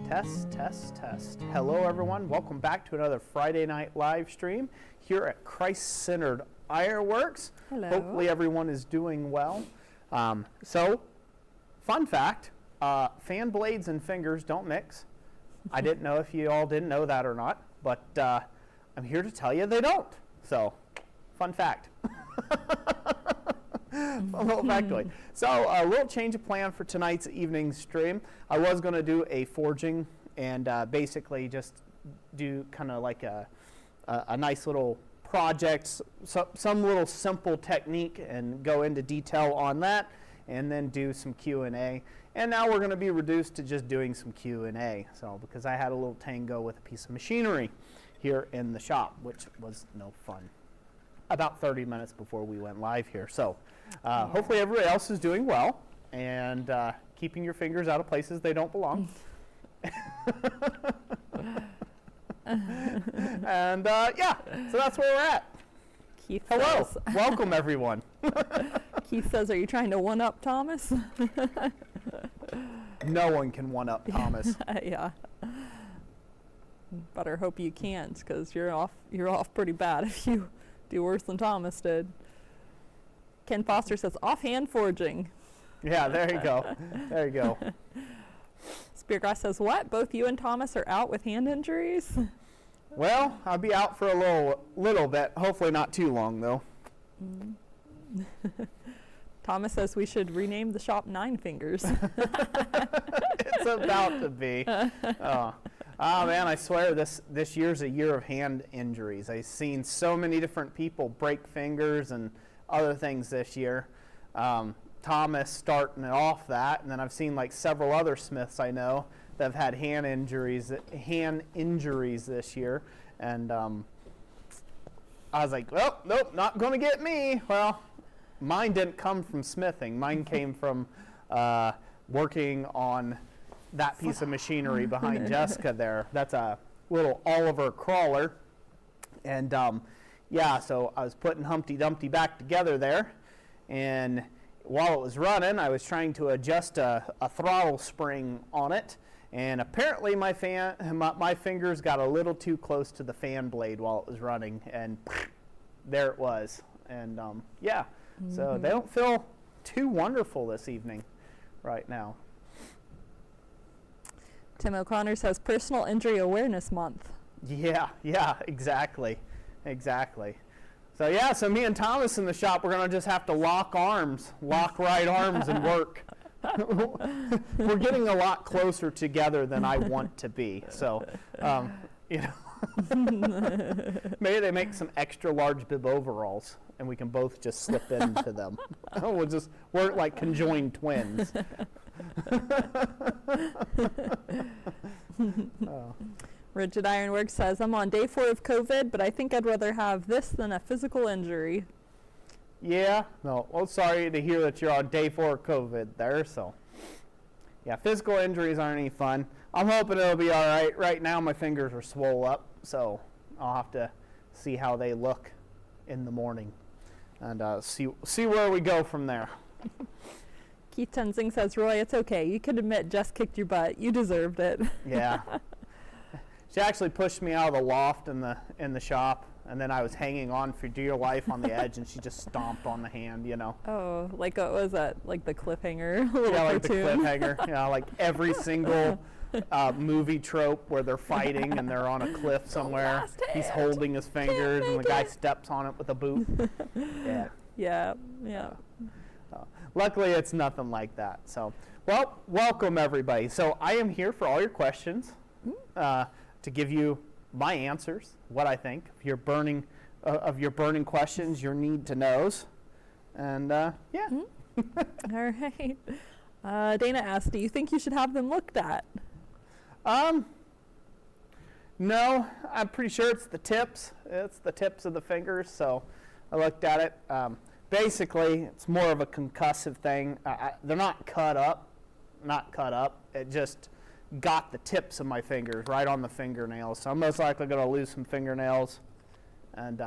Test, test, test. Hello everyone, welcome back to another Friday night live stream here at Christ-Centered Ironworks. Hello. Hopefully everyone is doing well. So, fun fact, fan blades and fingers don't mix. I didn't know if you all didn't know that or not, but I'm here to tell you they don't. So, fun fact. A little factoid. So a little change of plan for tonight's evening stream. I was going to do a forging and basically just do kind of like a nice little project, some little simple technique, and go into detail on that, and then do some Q&A. And now we're going to be reduced to just doing some Q&A. So because I had a little tango with a piece of machinery here in the shop, which was no fun. About 30 minutes before we went live here. So hopefully everybody else is doing well and keeping your fingers out of places they don't belong. And yeah, so that's where we're at. Keith Hello, says, welcome everyone. Keith says, are you trying to one-up Thomas? No one can one-up Thomas. Yeah. Better hope you can't, because you're off pretty bad if you do worse than Thomas did. Ken Foster says, offhand forging. Yeah, there you go. There you go. Speargrass says, what? Both you and Thomas are out with hand injuries? Well, I'll be out for a little bit. Hopefully not too long, though. Thomas says we should rename the shop Nine Fingers. It's about to be. Oh man, I swear this year's a year of hand injuries. I've seen so many different people break fingers and other things this year. Thomas starting it off that, and then I've seen like several other smiths I know that have had hand injuries this year. And I was like, well, nope, not going to get me. Well, mine didn't come from smithing. Mine came from working on that piece of machinery behind Jessica there. That's a little Oliver crawler. And yeah, so I was putting Humpty Dumpty back together there. And while it was running, I was trying to adjust a throttle spring on it. And apparently my fingers got a little too close to the fan blade while it was running. And there it was. And yeah, so they don't feel too wonderful this evening right now. Tim O'Connor says Personal Injury Awareness Month. Yeah, exactly. So yeah, so me and Thomas in the shop, we're going to just have to lock right arms and work. We're getting a lot closer together than I want to be. So, you know, maybe they make some extra large bib overalls and we can both just slip into them. We'll just work like conjoined twins. Rigid Ironworks says, I'm on day 4 of COVID, but I think I'd rather have this than a physical injury. Yeah, no, well, sorry to hear that you're on day 4 of COVID there, so. Yeah, physical injuries aren't any fun. I'm hoping it'll be all right. Right now my fingers are swole up, so I'll have to see how they look in the morning and see where we go from there. Keith Tenzing says, Roy, it's okay. You could admit Jess kicked your butt. You deserved it. Yeah. She actually pushed me out of the loft in the shop, and then I was hanging on for dear life on the edge, and she just stomped on the hand, you know. Oh, like what was that? Like the cliffhanger? Yeah, like the cliffhanger. Yeah, like every single movie trope where they're fighting and they're on a cliff somewhere. He's holding his fingers, and the guy steps on it with a boot. Yeah. Yeah. Luckily, it's nothing like that. So, well, welcome everybody. So I am here for all your questions. To give you my answers, what I think of your burning questions, your need to knows, and yeah. All right. Dana asked, do you think you should have them looked at? No, I'm pretty sure it's the tips. It's the tips of the fingers. So I looked at it. Basically, it's more of a concussive thing. They're not cut up. It just got the tips of my fingers right on the fingernails. So I'm most likely going to lose some fingernails. And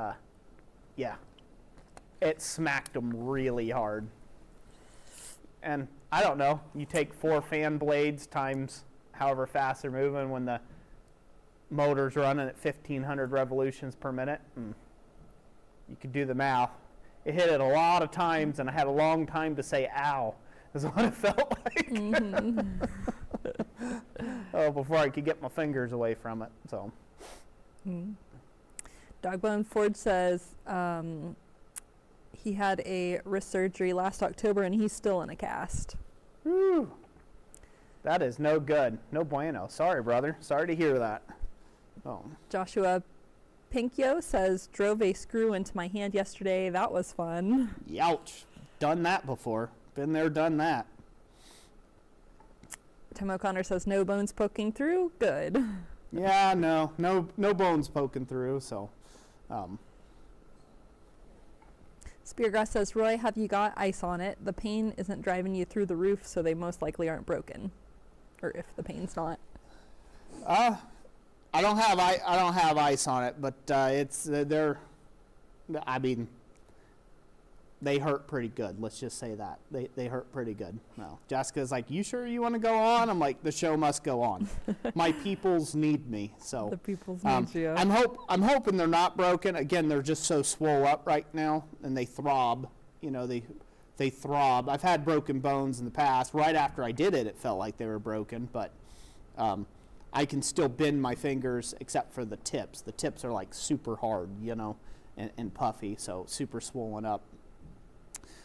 yeah, it smacked them really hard. And I don't know, you take 4 fan blades times however fast they're moving when the motor's running at 1,500 revolutions per minute. And you could do the math. It hit it a lot of times, and I had a long time to say "ow," is what it felt like. Oh, before I could get my fingers away from it. So. Dogbone Ford says he had a wrist surgery last October, and he's still in a cast. Whew. That is no good. No bueno. Sorry, brother. Sorry to hear that. Oh. Joshua Pinkyo says, drove a screw into my hand yesterday. That was fun. Youch. Done that before. Been there, done that. Tim O'Connor says, no bones poking through. Good. Yeah, no bones poking through, so. Speargrass says, Roy, have you got ice on it? The pain isn't driving you through the roof, so they most likely aren't broken. Or if the pain's not. I don't have ice on it, but they hurt pretty good. Let's just say that they hurt pretty good. No, Jessica's like, you sure you want to go on? I'm like, the show must go on. My peoples need me, so The people's need you. I'm hoping they're not broken. Again, they're just so swole up right now, and they throb. You know, they throb. I've had broken bones in the past. Right after I did it, it felt like they were broken, but I can still bend my fingers except for the tips. The tips are like super hard, you know, and puffy, so super swollen up.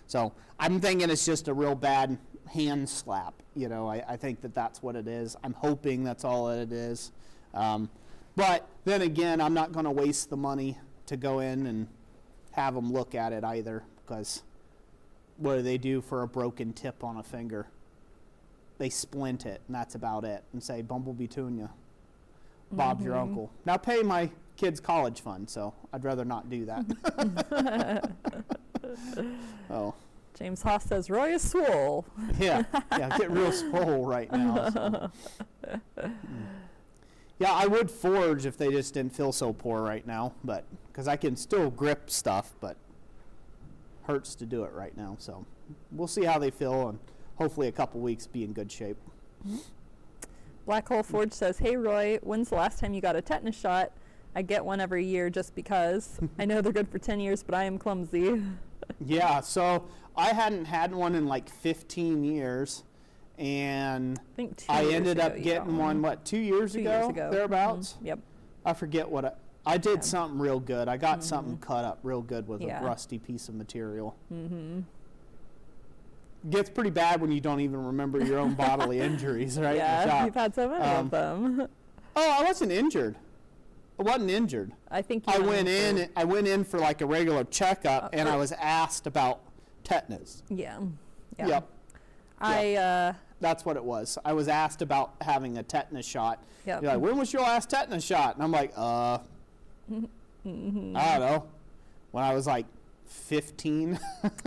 So I'm thinking it's just a real bad hand slap. You know, I think that's what it is. I'm hoping that's all that it is. But then again, I'm not going to waste the money to go in and have them look at it either, because what do they do for a broken tip on a finger? They splint it, and that's about it, and say, Bumblebee Tunya. Bob's your uncle. Now pay my kids' college fund, so I'd rather not do that. Oh. James Haas says, Roy is swole. Yeah, get real swole right now. So. Yeah, I would forge if they just didn't feel so poor right now, but because I can still grip stuff, but hurts to do it right now. So we'll see how they feel, and hopefully a couple weeks be in good shape. Black Hole Forge says, hey Roy, when's the last time you got a tetanus shot? I get one every year just because. I know they're good for 10 years, but I am clumsy. Yeah, so I hadn't had one in like 15 years, and I think I ended up getting one, 2 years 2 ago? years ago. Thereabouts? Yep. I forget what I did something real good. I got something cut up real good with a rusty piece of material. Gets pretty bad when you don't even remember your own bodily injuries, right? Yeah, you've had so many of them. Oh, I wasn't injured. I wasn't injured. I think you I went in for like a regular checkup, and I was asked about tetanus. Yeah. Yep. That's what it was. I was asked about having a tetanus shot. Yep. You're like, when was your last tetanus shot? And I'm like, I don't know. When I was like 15.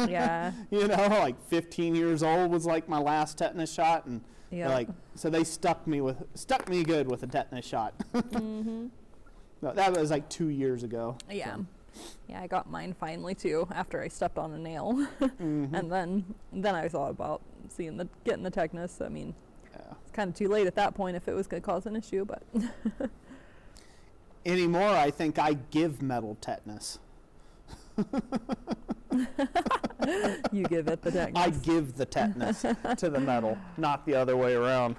Yeah. You know, like 15 years old was like my last tetanus shot, and like, so they stuck me good with a tetanus shot. No, that was like 2 years ago. Yeah. So. Yeah, I got mine finally too after I stepped on a nail. And then I thought about getting the tetanus. I mean, it's kind of too late at that point if it was going to cause an issue, but anymore I think I give metal tetanus. You give it the tetanus. I give the tetanus to the metal, not the other way around.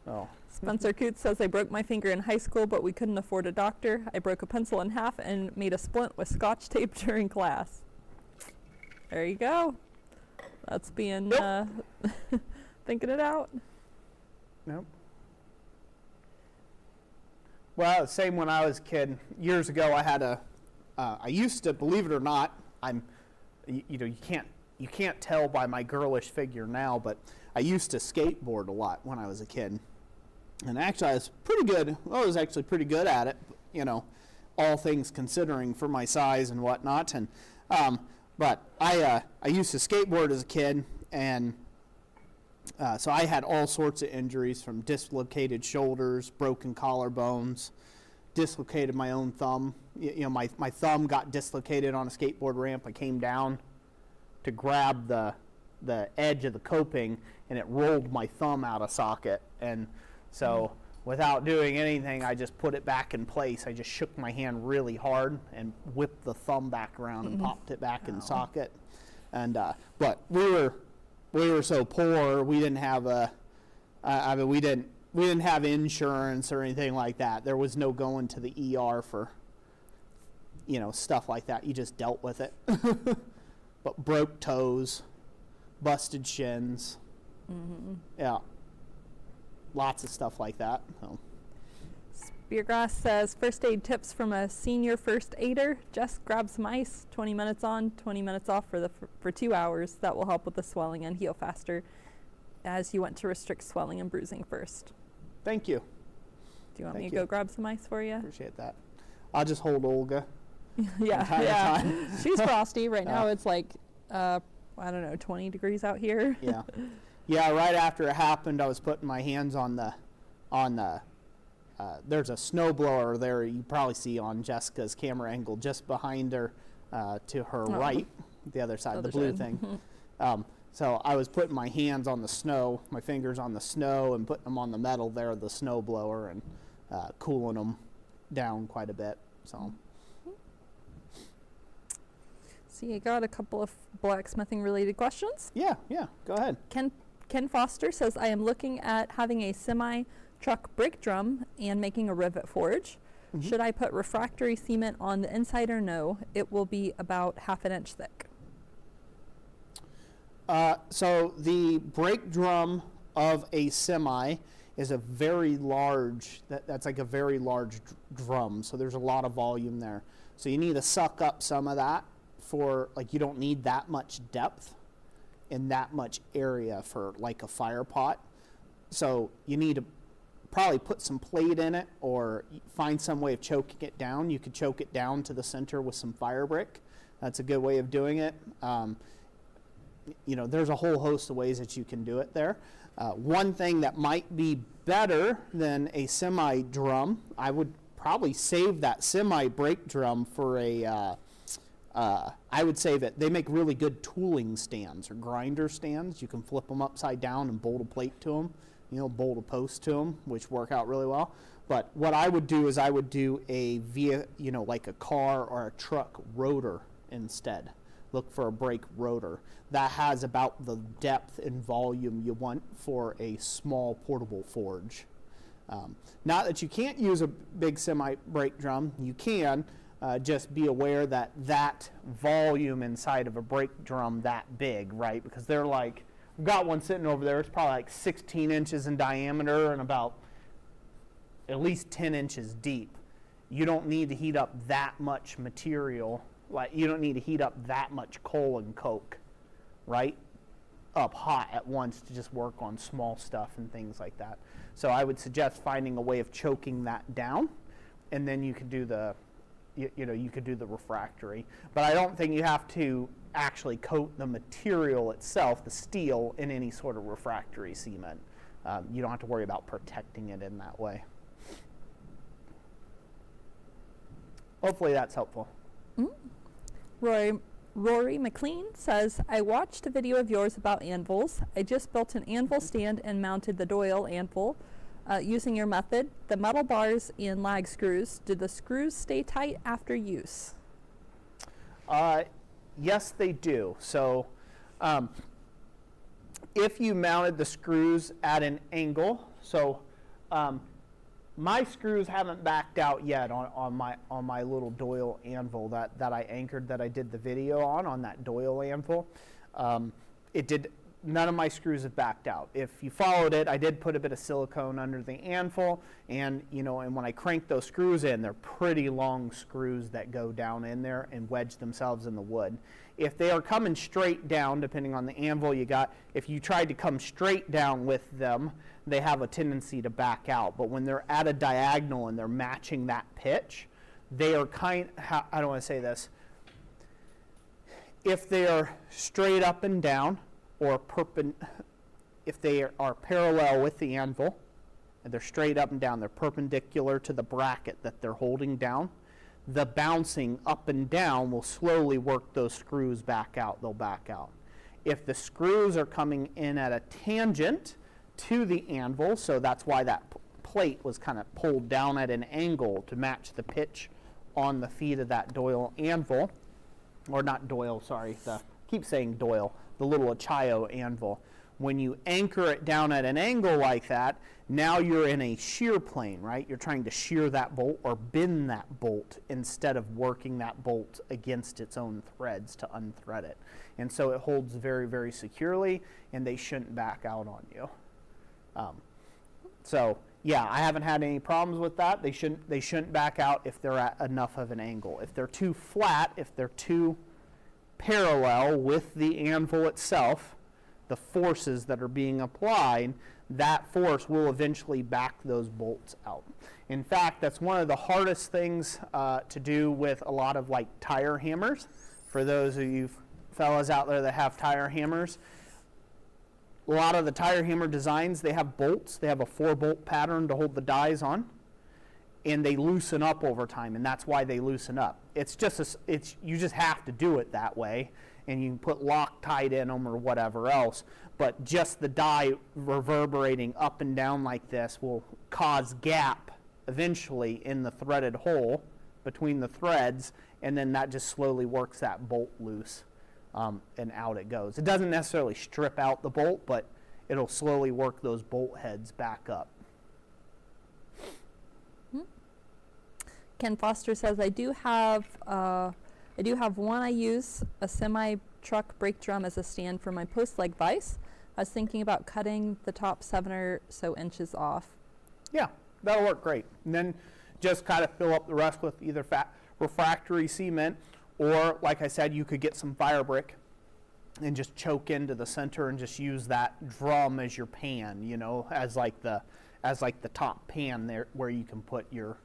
Oh. Spencer Coots says, I broke my finger in high school, but we couldn't afford a doctor. I broke a pencil in half and made a splint with scotch tape during class. There you go. That's being, thinking it out. Nope. Well, same when I was a kid. Years ago, I had I used to, believe it or not, you can't tell by my girlish figure now, but I used to skateboard a lot when I was a kid. And actually, I was pretty good. Well, I was actually pretty good at it, you know, all things considering for my size and whatnot. And but I used to skateboard as a kid, and so I had all sorts of injuries, from dislocated shoulders, broken collarbones, dislocated my own thumb. You know, my thumb got dislocated on a skateboard ramp. I came down to grab the edge of the coping, and it rolled my thumb out of socket. And So without doing anything, I just put it back in place. I just shook my hand really hard and whipped the thumb back around and popped it back in socket. And but we were so poor, we didn't have we didn't have insurance or anything like that. There was no going to the ER for, you know, stuff like that. You just dealt with it. But broke toes, busted shins, yeah, lots of stuff like that. So. Speargrass says, first aid tips from a senior first aider. Just grab some ice, 20 minutes on, 20 minutes off for 2 hours. That will help with the swelling and heal faster, as you want to restrict swelling and bruising first. Thank you. Do you want me to go grab some ice for you? Appreciate that. I'll just hold Olga. yeah. She's frosty. Right now it's like, I don't know, 20 degrees out here. Yeah. Yeah, right after it happened, I was putting my hands on the there's a snowblower there you probably see on Jessica's camera angle just behind her to her right, the other side, the blue thing. So I was putting my hands on the snow, my fingers on the snow, and putting them on the metal there, the snowblower, and cooling them down quite a bit. So. See, I got a couple of blacksmithing related questions. Yeah, go ahead. Ken Foster says, I am looking at having a semi-truck brake drum and making a rivet forge. Should I put refractory cement on the inside or no? It will be about 1/2 inch thick. So the brake drum of a semi is a very large, that's like a very large drum. So there's a lot of volume there. So you need to suck up some of that for, like, you don't need that much depth in that much area for like a fire pot. So you need to probably put some plate in it or find some way of choking it down. You could choke it down to the center with some fire brick. That's a good way of doing it. You know, there's a whole host of ways that you can do it there. One thing that might be better than a semi drum, I would probably save that semi brake drum for a I would say that they make really good tooling stands or grinder stands. You can flip them upside down and bolt a plate to them, you know, bolt a post to them, which work out really well. But what I would do is I would do like a car or a truck rotor instead. Look for a brake rotor. That has about the depth and volume you want for a small portable forge. Not that you can't use a big semi-brake drum, you can. Just be aware that that volume inside of a brake drum that big, right? Because they're like, I've got one sitting over there, it's probably like 16 inches in diameter and about at least 10 inches deep. You don't need to heat up that much material, like you don't need to heat up that much coal and coke, right? Up hot at once to just work on small stuff and things like that. So I would suggest finding a way of choking that down, and then you could do the you could do the refractory, but I don't think you have to actually coat the material itself, the steel, in any sort of refractory cement. You don't have to worry about protecting it in that way. Hopefully that's helpful. Rory McLean says, I watched a video of yours about anvils. I just built an anvil stand and mounted the Doyle anvil. Using your method, the metal bars and lag screws, did the screws stay tight after use? Yes, they do. So if you mounted the screws at an angle, so my screws haven't backed out yet on my little Doyle anvil that I anchored, that I did the video on that Doyle anvil. None of my screws have backed out. If you followed it, I did put a bit of silicone under the anvil, and when I crank those screws in, they're pretty long screws that go down in there and wedge themselves in the wood. If they are coming straight down, depending on the anvil you got, if you tried to come straight down with them, they have a tendency to back out. But when they're at a diagonal and they're matching that pitch, they are I don't want to say this. If they are straight up and down, or if they are parallel with the anvil, and they're straight up and down, they're perpendicular to the bracket that they're holding down, the bouncing up and down will slowly work those screws back out. They'll back out. If the screws are coming in at a tangent to the anvil, so that's why that plate was kind of pulled down at an angle to match the pitch on the feet of that Doyle anvil, or not Doyle, sorry, keep saying Doyle, the little Achio anvil. When you anchor it down at an angle like that, now you're in a shear plane, right? You're trying to shear that bolt or bend that bolt instead of working that bolt against its own threads to unthread it. And so it holds very, very securely, and they shouldn't back out on you. So yeah, I haven't had any problems with that. They shouldn't back out if they're at enough of an angle. If they're too flat, if they're too parallel with the anvil itself, the forces that are being applied, that force will eventually back those bolts out. In fact, that's one of the hardest things to do with a lot of like tire hammers. For those of you fellas out there that have tire hammers, a lot of the tire hammer designs, they have bolts. They have a 4-bolt pattern to hold the dies on, and they loosen up over time, and that's why they loosen up. It's just you just have to do it that way, and you can put Loctite in them or whatever else, but just the die reverberating up and down like this will cause gap eventually in the threaded hole between the threads, and then that just slowly works that bolt loose, and out it goes. It doesn't necessarily strip out the bolt, but it'll slowly work those bolt heads back up. Ken Foster says, I do have one I use, a semi-truck brake drum as a stand for my post leg vise. I was thinking about cutting the top 7 or so inches off. Yeah, that'll work great. And then just kind of fill up the rest with either refractory cement, or like I said, you could get some fire brick and just choke into the center and just use that drum as your pan, you know, as like the top pan there where you can put your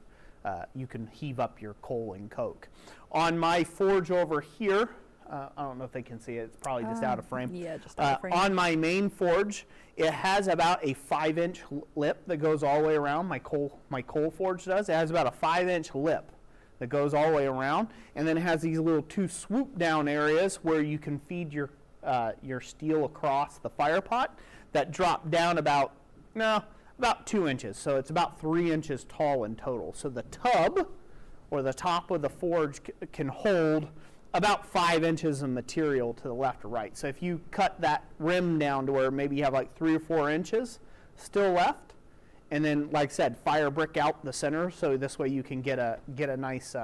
you can heave up your coal and coke. On my forge over here, I don't know if they can see it, it's probably just out of frame. Yeah, just out of frame. On my main forge, it has about a 5-inch lip that goes all the way around. My coal forge does. It has about a 5-inch lip that goes all the way around, and then it has these little 2 swoop down areas where you can feed your steel across the fire pot that drop down about 2 inches. So it's about 3 inches tall in total. So the tub, or the top of the forge, can hold about 5 inches of material to the left or right. So if you cut that rim down to where maybe you have like 3 or 4 inches still left, and then, like I said, fire brick out the center, so this way you can get a nice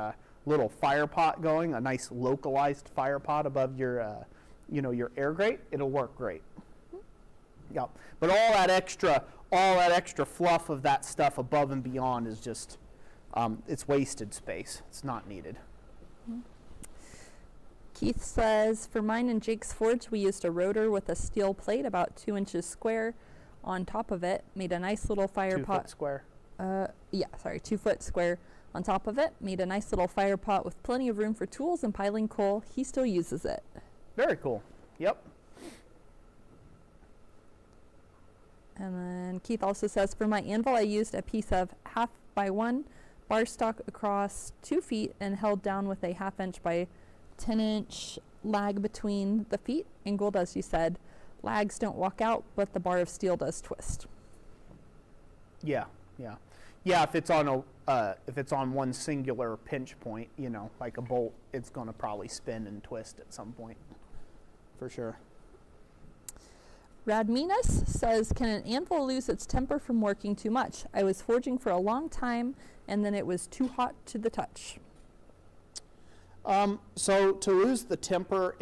little fire pot going, a nice localized fire pot above your your air grate. It'll work great. Yeah, but all that extra fluff of that stuff above and beyond is just it's wasted space. It's not needed. Keith says, for mine and Jake's forge, we used a rotor with a steel plate about 2 inches square on top of it, made a nice little fire 2 pot. 2 foot square. 2 foot square on top of it, made a nice little fire pot with plenty of room for tools and piling coal. He still uses it. Very cool. Yep. And then Keith also says, for my anvil, I used a piece of 1/2 by 1 bar stock across 2 feet and held down with a 1/2 inch by 10 inch lag between the feet, angled as you said. Lags don't walk out, but the bar of steel does twist. Yeah. If it's on one singular pinch point, like a bolt, it's going to probably spin and twist at some point, for sure. Radminas says, can an anvil lose its temper from working too much? I was forging for a long time, and then it was too hot to the touch. So to lose the temper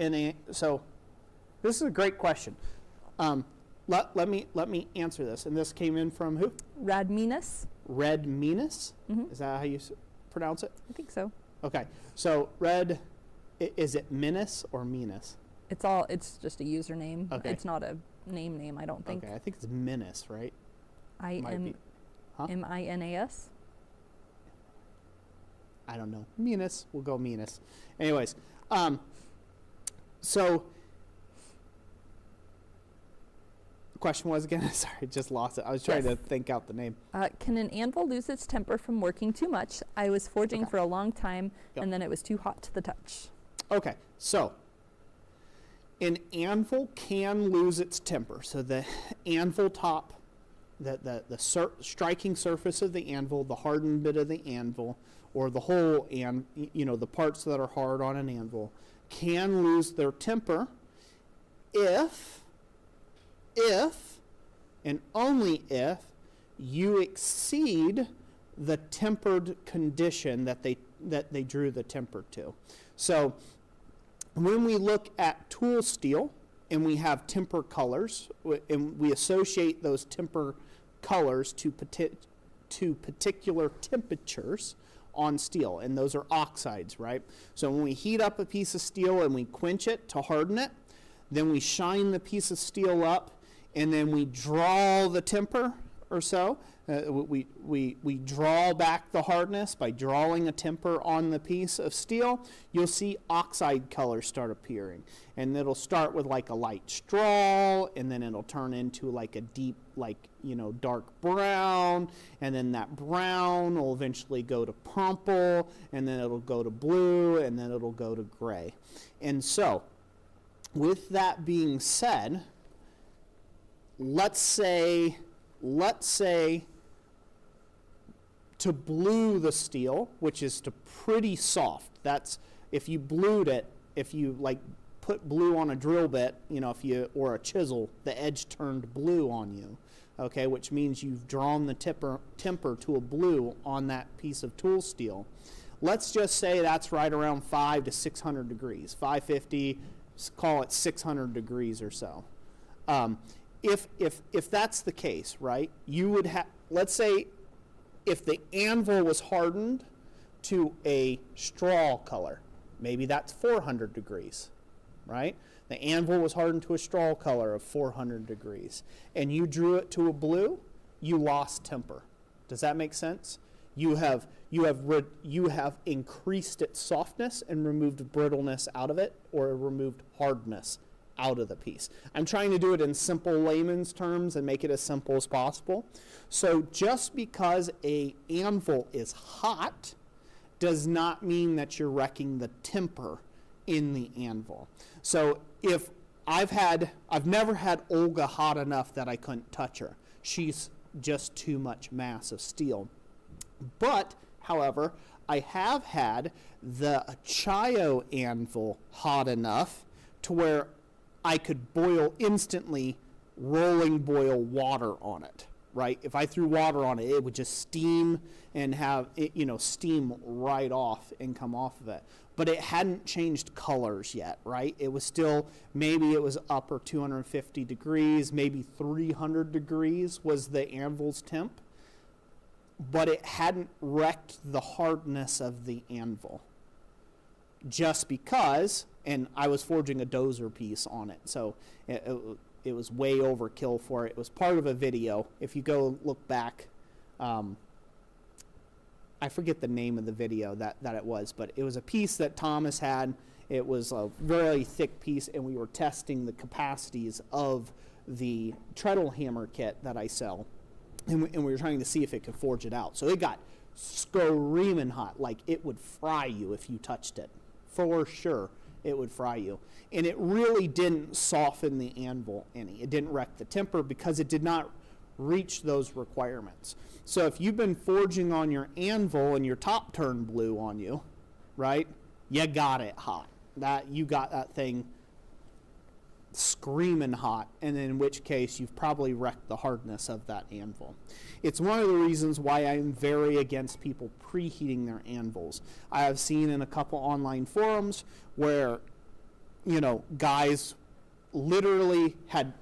so this is a great question. Let me answer this. And this came in from who? Radminas. Redminas? Mm-hmm. Is that how you pronounce it? I think so. Okay. So is it Minas or Minas? It's just a username. Okay. It's not a name, I don't think. Okay, I think it's Minas, right? M-I-N-A-S? I don't know. Minas. We'll go Minas. Anyways, so the question was again, sorry, just lost it. I was trying to think out the name. Can an anvil lose its temper from working too much? I was forging for a long time, and then it was too hot to the touch. Okay, so an anvil can lose its temper. So the anvil top, striking surface of the anvil, the hardened bit of the anvil, or the whole, and the parts that are hard on an anvil, can lose their temper if, and only if, you exceed the tempered condition that they drew the temper to. So when we look at tool steel and we have temper colors, and we associate those temper colors to particular temperatures on steel, and those are oxides, right? So when we heat up a piece of steel and we quench it to harden it, then we shine the piece of steel up, and then we draw the temper or so. We draw back the hardness by drawing a temper on the piece of steel. You'll see oxide colors start appearing, and it'll start with like a light straw, and then it'll turn into like a deep, dark brown, and then that brown will eventually go to purple, and then it'll go to blue, and then it'll go to gray. And so, with that being said, let's say to blue the steel, which is to pretty soft. That's if you blued it, if you put blue on a drill bit, or a chisel, the edge turned blue on you, okay, which means you've drawn the temper to a blue on that piece of tool steel. Let's just say that's right around 500 to 600 degrees, 550, call it 600 degrees or so. If that's the case, right, you would have, let's say, if the anvil was hardened to a straw color, maybe that's 400 degrees, right? The anvil was hardened to a straw color of 400 degrees, and you drew it to a blue, you lost temper. Does that make sense? You have increased its softness and removed brittleness out of it, or removed hardness out of the piece. I'm trying to do it in simple layman's terms and make it as simple as possible. So just because a anvil is hot does not mean that you're wrecking the temper in the anvil. So if I've never had Olga hot enough that I couldn't touch her. She's just too much mass of steel. But, however, I have had the Chayo anvil hot enough to where I could boil instantly, rolling boil water on it, right? If I threw water on it, it would just steam and have it, steam right off and come off of it. But it hadn't changed colors yet, right? It was still, maybe it was upper 250 degrees, maybe 300 degrees was the anvil's temp, but it hadn't wrecked the hardness of the anvil. Just because, and I was forging a dozer piece on it, so it was way overkill for it. It was part of a video. If you go look back, I forget the name of the video that it was, but it was a piece that Thomas had. It was a very thick piece, and we were testing the capacities of the treadle hammer kit that I sell, and we were trying to see if it could forge it out. So it got screaming hot, like it would fry you if you touched it. For sure, it would fry you. And it really didn't soften the anvil any. It didn't wreck the temper because it did not reach those requirements. So if you've been forging on your anvil and your top turned blue on you, right, you got it hot. You got that thing screaming hot, and in which case you've probably wrecked the hardness of that anvil. It's one of the reasons why I'm very against people preheating their anvils. I have seen in a couple online forums where, guys literally had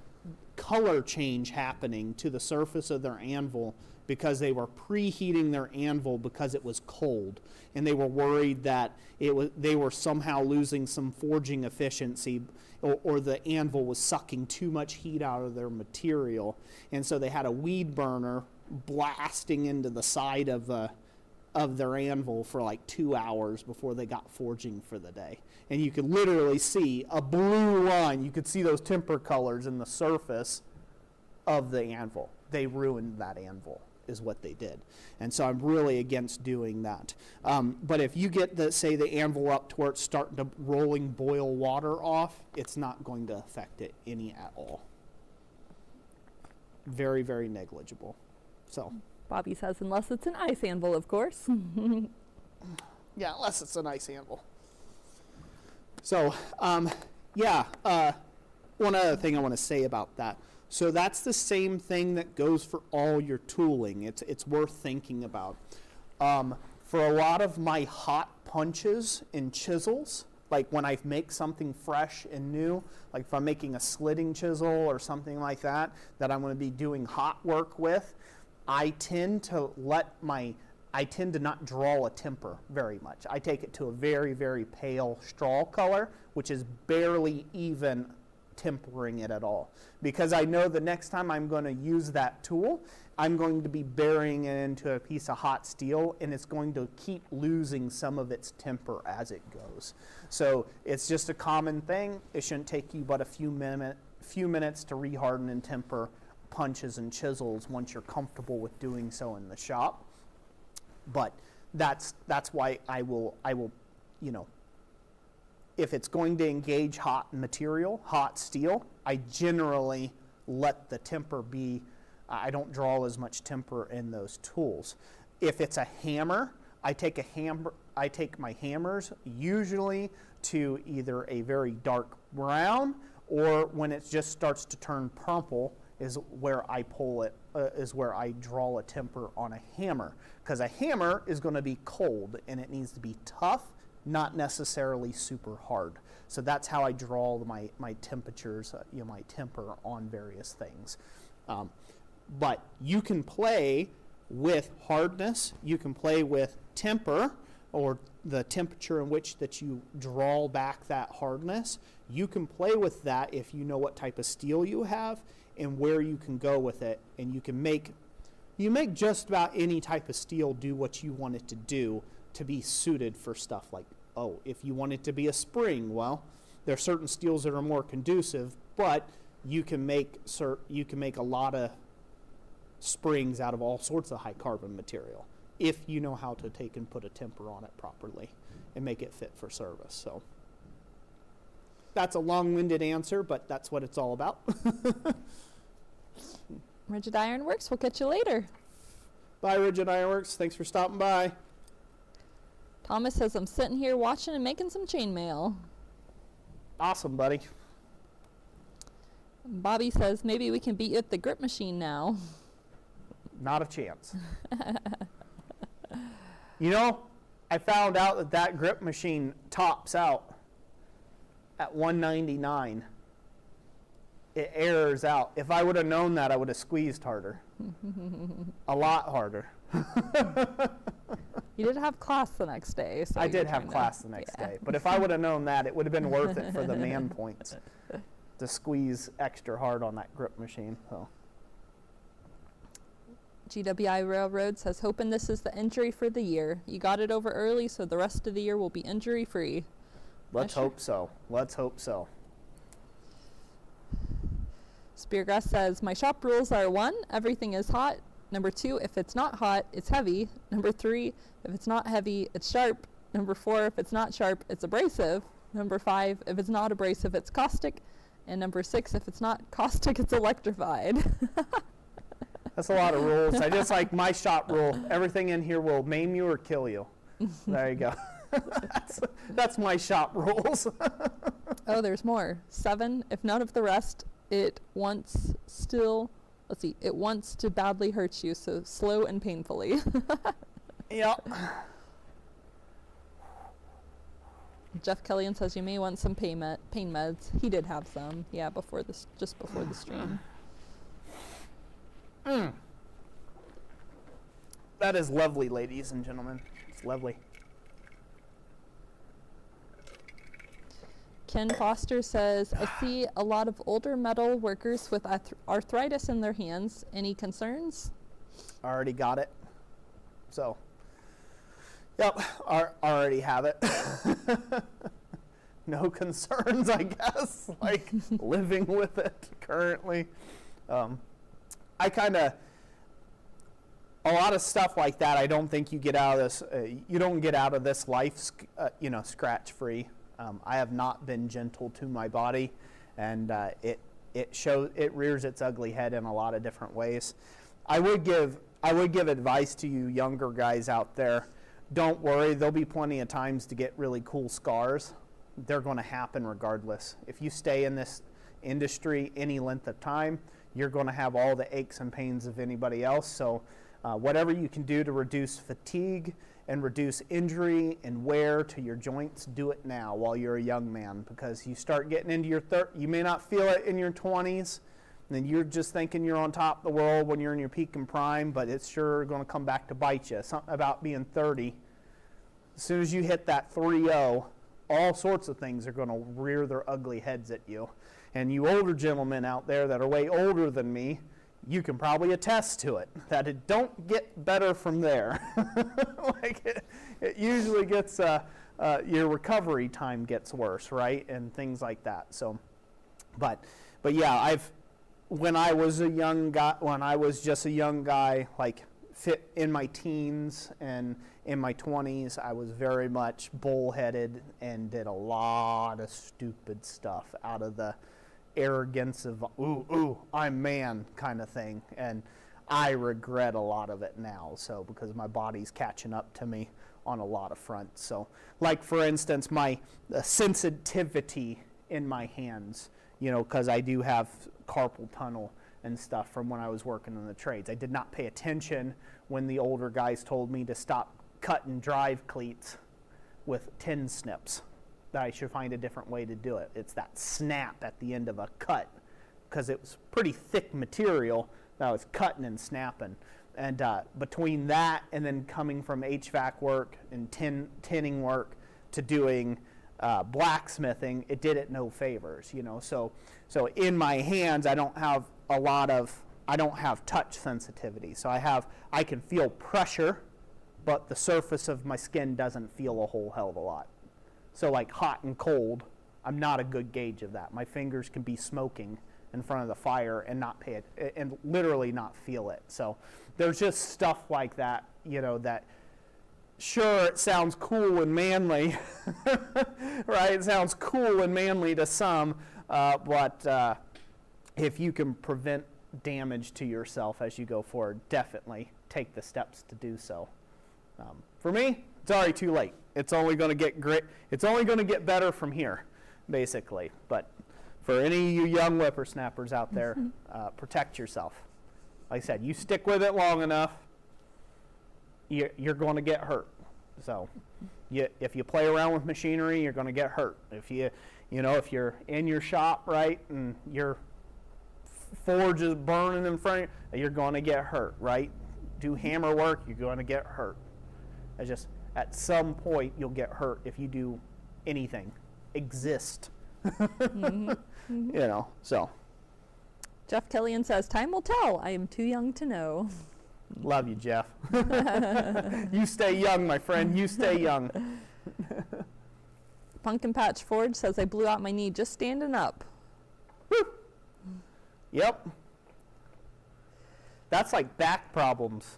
color change happening to the surface of their anvil because they were preheating their anvil because it was cold, and they were worried that they were somehow losing some forging efficiency, or the anvil was sucking too much heat out of their material, and so they had a weed burner blasting into the side of their anvil for like 2 hours before they got forging for the day. And you could literally see a blue line. You could see those temper colors in the surface of the anvil. They ruined that anvil, is what they did. And so I'm really against doing that. But if you get the anvil up to where it's starting to rolling boil water off, it's not going to affect it any at all. very, very negligible. So, Bobby says, unless it's an ice anvil, of course. yeah, unless it's a nice anvil. So, one other thing I want to say about that. So that's the same thing that goes for all your tooling. It's worth thinking about. For a lot of my hot punches and chisels, like when I make something fresh and new, like if I'm making a slitting chisel or something like that, that I'm going to be doing hot work with, I tend to not draw a temper very much. I take it to a very, very pale straw color, which is barely even tempering it at all. Because I know the next time I'm going to use that tool, I'm going to be burying it into a piece of hot steel, and it's going to keep losing some of its temper as it goes. So it's just a common thing. It shouldn't take you but a few minutes to reharden and temper punches and chisels once you're comfortable with doing so in the shop. But that's why I will, if it's going to engage hot material, hot steel, I generally let the temper be. I don't draw as much temper in those tools. If it's a hammer, I take my hammers usually to either a very dark brown, or when it just starts to turn purple is where I pull it, is where I draw a temper on a hammer. Because a hammer is going to be cold and it needs to be tough, not necessarily super hard. So that's how I draw my temperatures, my temper on various things. But you can play with hardness, you can play with temper, or the temperature in which that you draw back that hardness. You can play with that if you know what type of steel you have and where you can go with it, and you make just about any type of steel do what you want it to do to be suited for stuff like, if you want it to be a spring, well, there are certain steels that are more conducive, but you can make a lot of springs out of all sorts of high carbon material if you know how to take and put a temper on it properly and make it fit for service. So that's a long-winded answer, but that's what it's all about. Rigid Ironworks, we'll catch you later. Bye, Rigid Ironworks. Thanks for stopping by. Thomas says, I'm sitting here watching and making some chainmail. Awesome, buddy. Bobby says, maybe we can beat you at the grip machine now. Not a chance. I found out that grip machine tops out at 199. It errors out. If I would have known that, I would have squeezed harder. A lot harder. You did have class the next day. So I did have class the next day. But if I would have known that, it would have been worth it for the man points to squeeze extra hard on that grip machine. So. GWI Railroad says, hoping this is the injury for the year. You got it over early, so the rest of the year will be injury free. Let's hope so. Let's hope so. Speargrass says, my shop rules are 1, everything is hot. Number 2, if it's not hot, it's heavy. Number 3, if it's not heavy, it's sharp. Number 4, if it's not sharp, it's abrasive. Number 5, if it's not abrasive, it's caustic. And number 6, if it's not caustic, it's electrified. That's a lot of rules. I just like my shop rule. Everything in here will maim you or kill you. There you go. That's my shop rules. Oh, there's more. 7, if none of the rest, it wants to badly hurt you, so slow and painfully. Yep. Jeff Kellyan says you may want some pain meds. He did have some, just before the stream. That is lovely, ladies and gentlemen. It's lovely. Ken Foster says, I see a lot of older metal workers with arthritis in their hands. Any concerns? Already got it. So, yep, already have it. No concerns, I guess, like living with it currently. A lot of stuff like that, I don't think you get out of this, you don't get out of this life, scratch free. I have not been gentle to my body, and it rears its ugly head in a lot of different ways. I would give advice to you younger guys out there. Don't worry, there'll be plenty of times to get really cool scars. They're going to happen regardless. If you stay in this industry any length of time, you're going to have all the aches and pains of anybody else. So whatever you can do to reduce fatigue and reduce injury and wear to your joints, do it now while you're a young man, because you start getting into your you may not feel it in your 20s, and then you're just thinking you're on top of the world when you're in your peak and prime, but it's sure going to come back to bite you. Something about being 30. As soon as you hit that 3-0, all sorts of things are going to rear their ugly heads at you. And you older gentlemen out there that are way older than me, you can probably attest to it, that it don't get better from there. Like it usually gets, your recovery time gets worse, right? And things like that. So, but yeah, when I was just a young guy, like fit in my teens and in my 20s, I was very much bullheaded and did a lot of stupid stuff out of the arrogance of I'm man kind of thing, and I regret a lot of it now, so because my body's catching up to me on a lot of fronts. So like for instance, my sensitivity in my hands, because I do have carpal tunnel and stuff from when I was working in the trades. I did not pay attention when the older guys told me to stop cutting drive cleats with tin snips, that I should find a different way to do it. It's that snap at the end of a cut, because it was pretty thick material that I was cutting and snapping. And between that and then coming from HVAC work and tinning work to doing blacksmithing, it did it no favors, So in my hands, I don't have touch sensitivity. So I can feel pressure, but the surface of my skin doesn't feel a whole hell of a lot. So like hot and cold, I'm not a good gauge of that. My fingers can be smoking in front of the fire and not pay it, and literally not feel it. So there's just stuff like that, that sure, it sounds cool and manly, right? It sounds cool and manly to some, but if you can prevent damage to yourself as you go forward, definitely take the steps to do so. For me, it's already too late. It's only going to get great. It's only going to get better from here, basically. But for any of you young whippersnappers out there, protect yourself. Like I said, you stick with it long enough, you're going to get hurt. So, if you play around with machinery, you're going to get hurt. If if you're in your shop, right, and your forge is burning in front of you, you're going to get hurt, right? Do hammer work, you're going to get hurt. It's just at some point you'll get hurt if you do anything, exist. So. Jeff Killian says, time will tell. I am too young to know. Love you, Jeff. You stay young, my friend. You stay young. Pumpkin Patch Forge says, I blew out my knee just standing up. Woo. Yep. That's like back problems.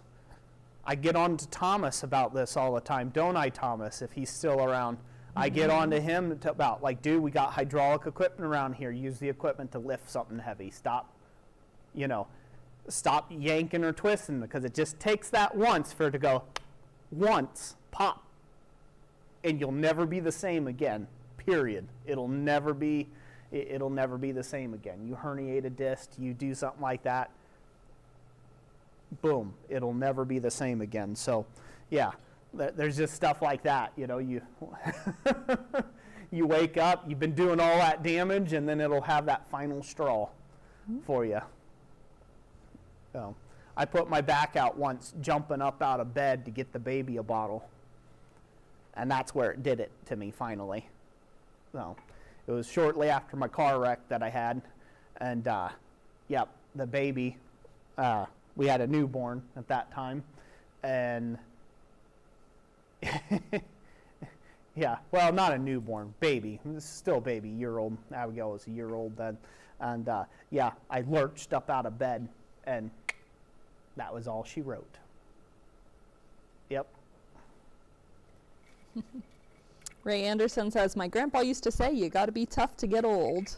I get on to Thomas about this all the time, don't I, Thomas, if he's still around? I get on to him about, like, dude, we got hydraulic equipment around here. Use the equipment to lift something heavy. Stop yanking or twisting, because it just takes that once for it to go once, pop, and you'll never be the same again, period. It'll never be the same again. You herniate a disc, you do something like that, boom, it'll never be the same again. So, yeah, there's just stuff like that, you you wake up, you've been doing all that damage, and then it'll have that final straw for you. So, I put my back out once jumping up out of bed to get the baby a bottle, and that's where it did it to me finally. So, it was shortly after my car wreck that I had, and the baby, we had a newborn at that time, and yeah, well, not a newborn, baby, still baby, year-old. Abigail was a year-old then, and I lurched up out of bed, and that was all she wrote. Yep. Ray Anderson says, my grandpa used to say, you got to be tough to get old.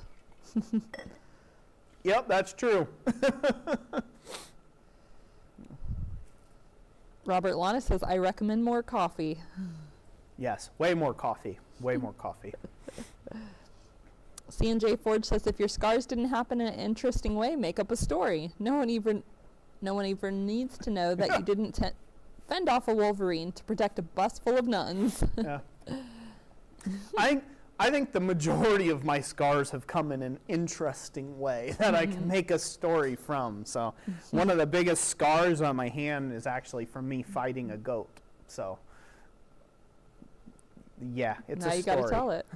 Yep, that's true. Robert Lana says, I recommend more coffee. Yes, way more coffee. Way more coffee. C&J Forge says, if your scars didn't happen in an interesting way, make up a story. No one even needs to know that you didn't fend off a Wolverine to protect a bus full of nuns. Yeah. I think the majority of my scars have come in an interesting way that I can make a story from. So one of the biggest scars on my hand is actually from me fighting a goat. So yeah, it's now a you story. gotta tell it.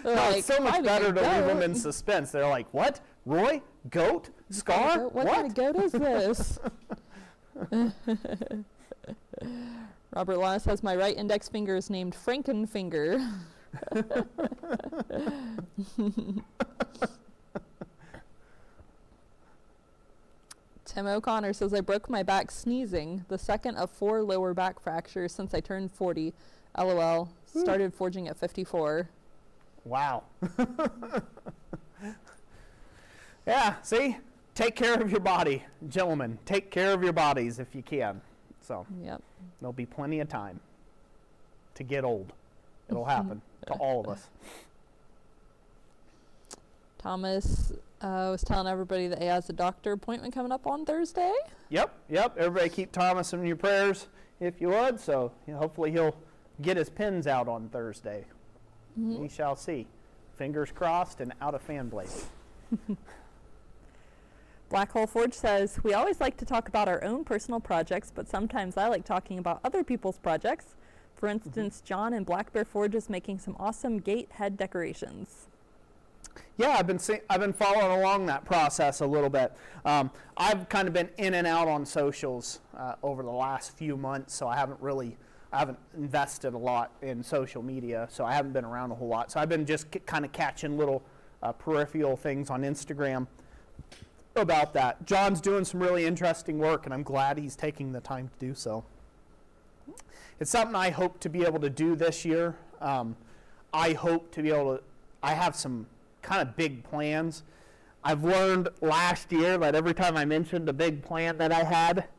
No, it's so much "Fighting a better to leave them goat? in suspense. They're like, what? Roy? Goat? Scar? What kind of goat is this? Robert Lana says, my right index finger is named Frankenfinger. Tim O'Connor says, I broke my back sneezing, the second of 4 lower back fractures since I turned 40. LOL. Started forging at 54. Wow. Yeah, see? Take care of your body, gentlemen. Take care of your bodies if you can. So Yep. there'll be plenty of time to get old. It'll happen to all of us. Thomas was telling everybody that he has a doctor appointment coming up on Thursday. Yep. Everybody keep Thomas in your prayers if you would. So hopefully he'll get his pins out on Thursday. We shall see. Fingers crossed and out of fan blade. Black Hole Forge says, we always like to talk about our own personal projects, but sometimes I like talking about other people's projects. For instance, John in Black Bear Forge is making some awesome gate head decorations. Yeah, I've been following along that process a little bit. I've kind of been in and out on socials over the last few months, so I haven't invested a lot in social media, so I haven't been around a whole lot. So I've been just kind of catching little peripheral things on Instagram about that. John's doing some really interesting work, and I'm glad he's taking the time to do so. It's something I hope to be able to do this year. I have some kind of big plans. I've learned last year that every time I mentioned a big plan that I had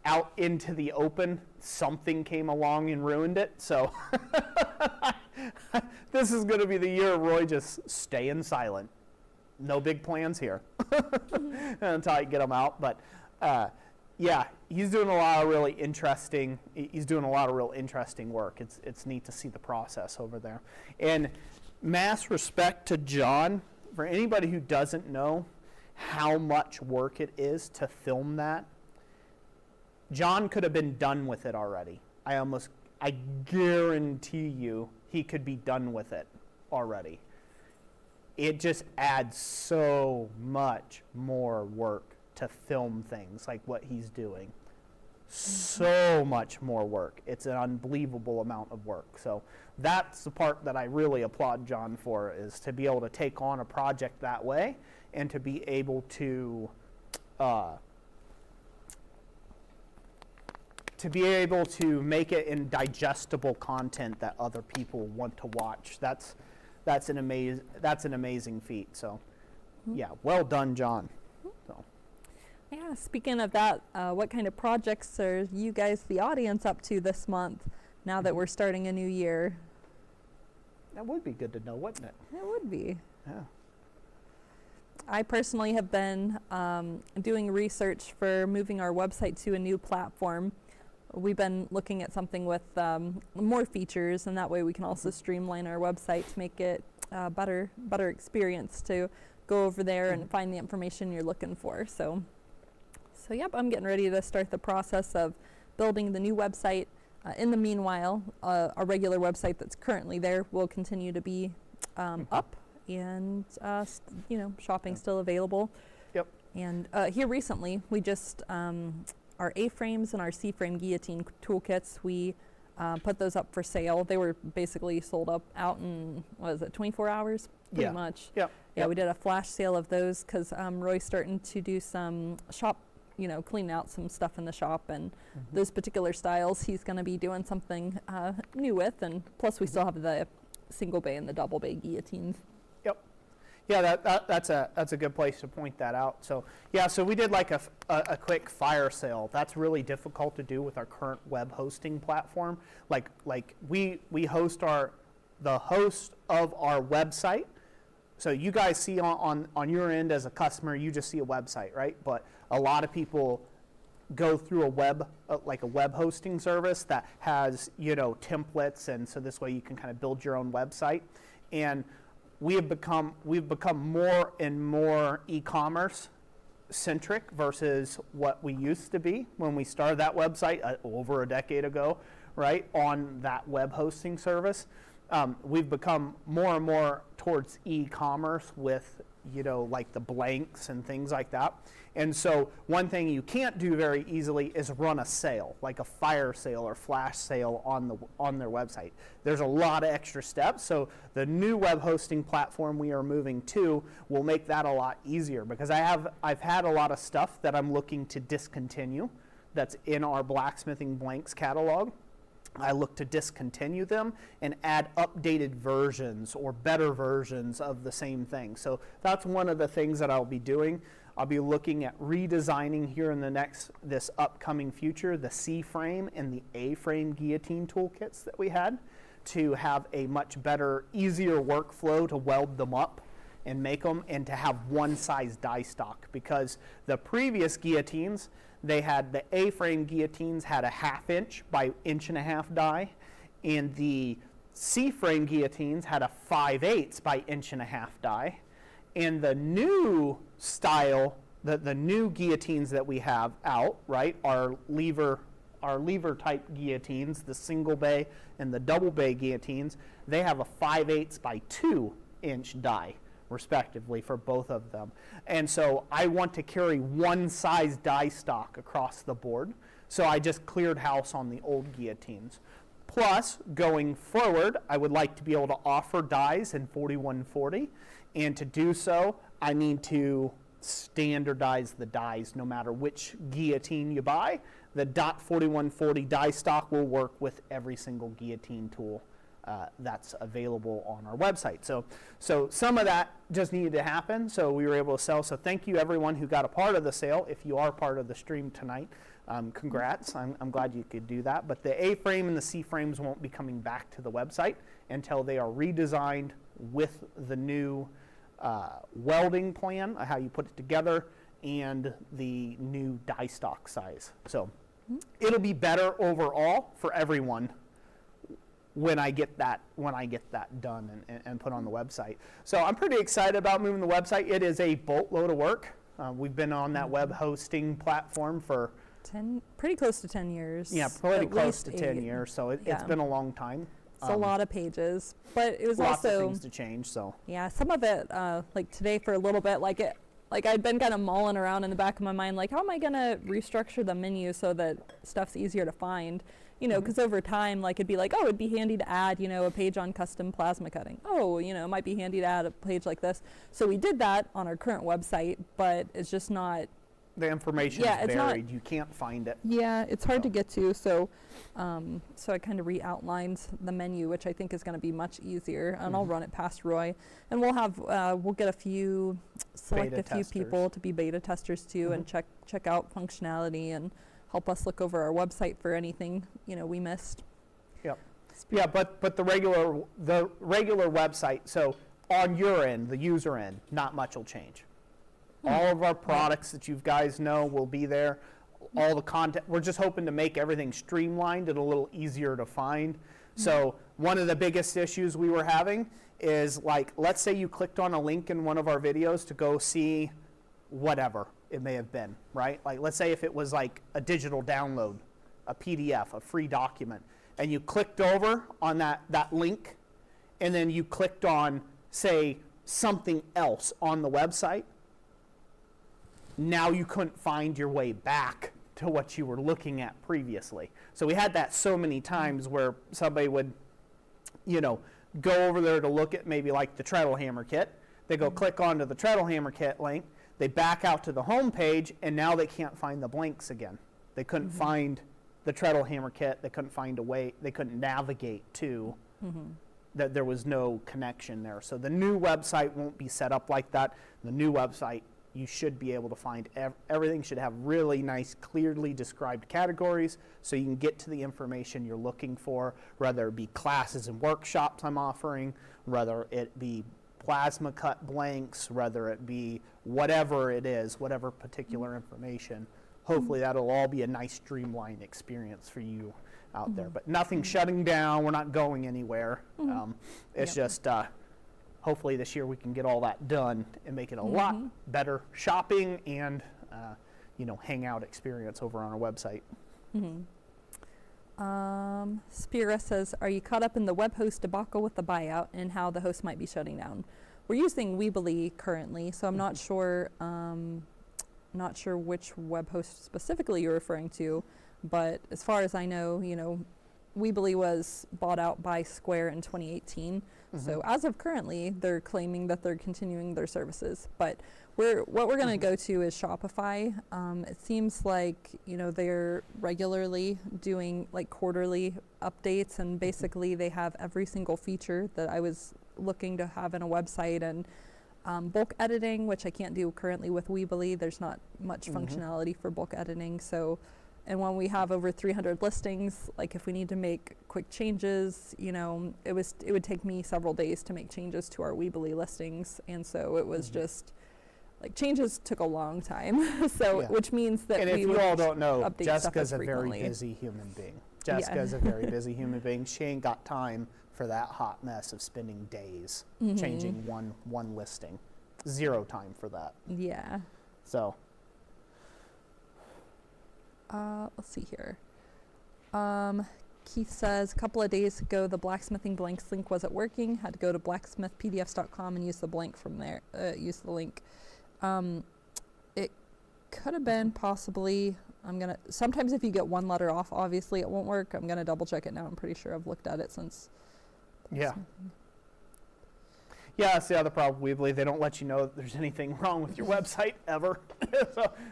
out into the open, something came along and ruined it. So this is going to be the year of Roy just staying silent. No big plans here until I get them out. But yeah, he's doing a lot of really interesting. He's doing a lot of real interesting work. It's neat to see the process over there. And mass respect to John. For anybody who doesn't know how much work it is to film that, John could have been done with it already. I guarantee you he could be done with it already. It just adds so much more work to film things like what he's doing. So much more work. It's an unbelievable amount of work. So that's the part that I really applaud John for, is to be able to take on a project that way and to be able to make it in digestible content that other people want to watch. That's an amazing feat. So yeah, well done, John. So. Yeah, speaking of that, what kind of projects are you guys, the audience, up to this month now that we're starting a new year? That would be good to know, wouldn't it? It would be. Yeah. I personally have been doing research for moving our website to a new platform. We've been looking at something with more features, and that way we can also streamline our website to make it better experience to go over there and find the information you're looking for. So yep, I'm getting ready to start the process of building the new website. In the meanwhile, our regular website that's currently there will continue to be up, and shopping still available. Yep. And here recently, we just our A-frames and our C-frame guillotine toolkits, we put those up for sale. They were basically sold out in 24 hours, pretty much. Yep. Yeah, we did a flash sale of those because Roy's starting to do some shop, clean out some stuff in the shop, and those particular styles he's going to be doing something new with, and plus we still have the single bay and the double bay guillotines. Yep. Yeah, that's a good place to point that out. So yeah, so we did like a quick fire sale. That's really difficult to do with our current web hosting platform. Like we host the host of our website. So you guys see on your end as a customer, you just see a website, right? But a lot of people go through a web hosting service that has, you know, templates, and so this way you can kind of build your own website. And we've become more and more e-commerce centric versus what we used to be when we started that website over a decade ago, right, on that web hosting service. We've become more and more towards e-commerce with, you know, like the blanks and things like that. And so one thing you can't do very easily is run a sale, like a fire sale or flash sale on their website. There's a lot of extra steps. So the new web hosting platform we are moving to will make that a lot easier, because I've had a lot of stuff that I'm looking to discontinue that's in our Blacksmithing Blanks catalog. I look to discontinue them and add updated versions or better versions of the same thing. So that's one of the things that I'll be doing. I'll be looking at redesigning here in this upcoming future, the C-frame and the A-frame guillotine toolkits that we had, to have a much better, easier workflow to weld them up and make them, and to have one size die stock. Because the previous guillotines, they had the A-frame guillotines had a 1/2 inch by 1.5 die, and the C-frame guillotines had a 5/8 by 1.5 die. And the new style, the new guillotines that we have out, right, are lever type guillotines, the single bay and the double bay guillotines. They have a 5/8 by 2 inch die, respectively, for both of them. And so I want to carry one size die stock across the board. So I just cleared house on the old guillotines. Plus, going forward, I would like to be able to offer dies in 4140. And to do so, I need to standardize the dies no matter which guillotine you buy. The .4140 die stock will work with every single guillotine tool that's available on our website. So some of that just needed to happen, so we were able to sell. So thank you everyone who got a part of the sale. If you are part of the stream tonight, congrats. I'm glad you could do that. But the A-frame and the C-frames won't be coming back to the website until they are redesigned with the new welding plan, how you put it together, and the new die stock size. So it'll be better overall for everyone when I get that done and put on the website. So I'm pretty excited about moving the website. It is a boatload of work. We've been on that web hosting platform for pretty close to 10 years. Yeah, pretty close to 10 years. So it's been a long time. It's a lot of pages, but it was lots also of things to change. So yeah, some of it, like today for a little bit, like I'd been kind of mulling around in the back of my mind, like how am I gonna restructure the menu so that stuff's easier to find, you know, because over time, like it'd be like, oh, it'd be handy to add, you know, a page on custom plasma cutting. Oh, you know, it might be handy to add a page like this. So we did that on our current website, but it's just not. The information is buried. You can't find it. Yeah, it's hard to get to. So, so I kind of re-outlined the menu, which I think is going to be much easier. And I'll run it past Roy, and we'll have we'll get select beta a few people to be beta testers too, and check out functionality and help us look over our website for anything we missed. Yep. Yeah, but the regular website. So on your end, the user end, not much will change. All of our products that you guys know will be there. All the content, we're just hoping to make everything streamlined and a little easier to find. So one of the biggest issues we were having is, like, let's say you clicked on a link in one of our videos to go see whatever it may have been, right? Like, let's say if it was like a digital download, a PDF, a free document, and you clicked over on that link, and then you clicked on, say, something else on the website. Now you couldn't find your way back to what you were looking at previously. So we had that so many times where somebody would, go over there to look at maybe like the treadle hammer kit. They go click onto the treadle hammer kit link. They back out to the home page, and now they can't find the blanks again. They couldn't find the treadle hammer kit. They couldn't find a way. They couldn't navigate to that there was no connection there. So the new website won't be set up like that. The new website, you should be able to find everything should have really nice, clearly described categories so you can get to the information you're looking for, whether it be classes and workshops I'm offering, whether it be plasma cut blanks, whether it be whatever it is, whatever particular information. Hopefully that'll all be a nice streamlined experience for you out there. But nothing shutting down, we're not going anywhere. It's just hopefully this year we can get all that done and make it a lot better shopping and hangout experience over on our website. Spira says, are you caught up in the web host debacle with the buyout and how the host might be shutting down? We're using Weebly currently, so I'm not sure which web host specifically you're referring to, but as far as I know, Weebly was bought out by Square in 2018. So as of currently, they're claiming that they're continuing their services. But what we're going to go to is Shopify. It seems like they're regularly doing like quarterly updates, and basically they have every single feature that I was looking to have in a website, and bulk editing, which I can't do currently with Weebly. There's not much functionality for bulk editing. So. And when we have over 300 listings, like if we need to make quick changes, it would take me several days to make changes to our Weebly listings. And so it was just, like, changes took a long time. So, which means that and if you all don't know, Jessica's a very frequently. Busy human being. Jessica's a very busy human being. She ain't got time for that hot mess of spending days changing one listing. Zero time for that. Yeah. So. Let's see here. Keith says, a couple of days ago, the blacksmithing blanks link wasn't working. Had to go to blacksmithpdfs.com and use the blank from there. Use the link. It could have been possibly. Sometimes if you get one letter off, obviously it won't work. I'm gonna double check it now. I'm pretty sure I've looked at it since. Yeah. Yeah, that's the other problem. Weebly, they don't let you know that there's anything wrong with your website ever.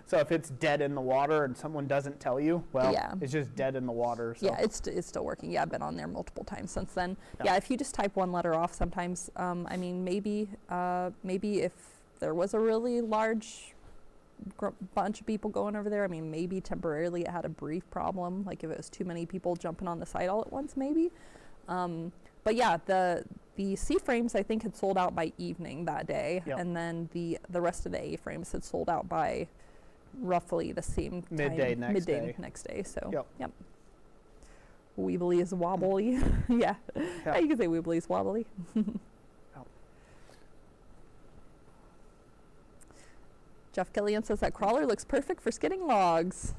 so if it's dead in the water and someone doesn't tell you, well, it's just dead in the water. So. Yeah, it's still working. Yeah, I've been on there multiple times since then. Yeah, if you just type one letter off, sometimes, maybe if there was a really large bunch of people going over there, maybe temporarily it had a brief problem, like if it was too many people jumping on the site all at once, maybe. But yeah, the C-frames I think had sold out by evening that day, and then the rest of the A-frames had sold out by roughly the same midday time, next day. So yep. Weebly is wobbly. Yeah, you can say Weebly is wobbly. Jeff Killian says that crawler looks perfect for skidding logs.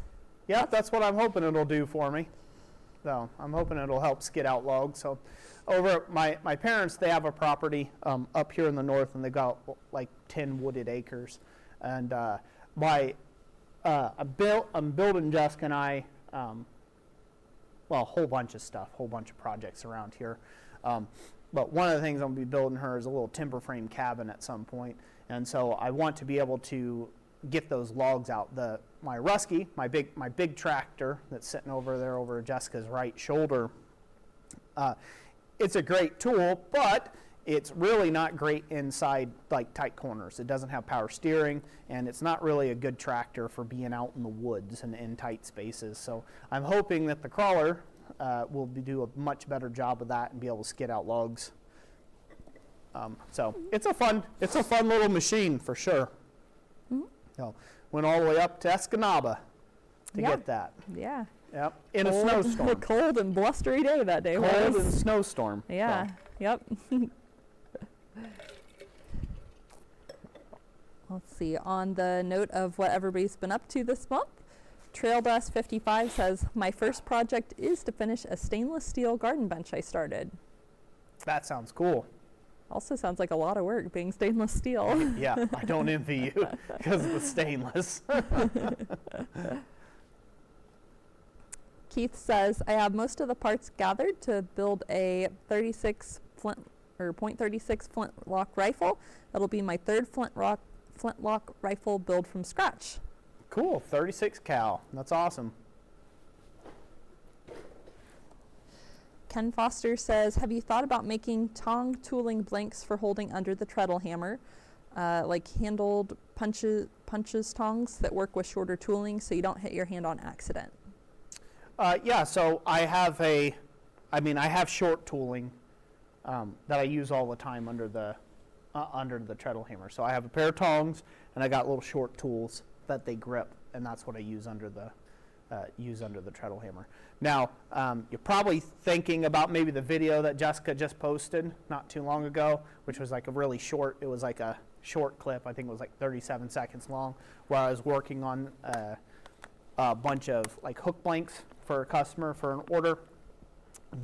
Yeah, that's what I'm hoping it'll do for me. So I'm hoping it'll help skid out logs. So over at my parents, they have a property up here in the north, and they got like 10 wooded acres. And I'm building Jessica and I, a whole bunch of stuff, whole bunch of projects around here. But one of the things I'm going to be building her is a little timber frame cabin at some point. And so I want to be able to get those logs out. My Rusky, my big tractor that's sitting over there over Jessica's right shoulder, it's a great tool, but it's really not great inside like tight corners. It doesn't have power steering, and it's not really a good tractor for being out in the woods and in tight spaces. So I'm hoping that the crawler will do a much better job of that and be able to skid out logs. So it's a fun little machine for sure. So went all the way up to Escanaba to get that. Yeah. Yep. In a snowstorm. A cold and blustery day that day. Cold and snowstorm. Yeah. So. Yep. Let's see. On the note of what everybody's been up to this month, Trail Dust 55 says, my first project is to finish a stainless steel garden bench I started. That sounds cool. Also sounds like a lot of work being stainless steel. Yeah, I don't envy you because of the stainless. Keith says, I have most of the parts gathered to build a .36 flintlock rifle. That'll be my third flintlock rifle build from scratch. Cool, 36 cal. That's awesome. Ken Foster says, have you thought about making tong tooling blanks for holding under the treadle hammer, like handled punches tongs that work with shorter tooling so you don't hit your hand on accident? Yeah, so I have short tooling that I use all the time under the treadle hammer. So I have a pair of tongs, and I got little short tools that they grip, and that's what I use under the treadle hammer. Now, you're probably thinking about maybe the video that Jessica just posted not too long ago, which was like a really short, it was like a short clip, I think it was like 37 seconds long, where I was working on a bunch of like hook blanks for a customer for an order.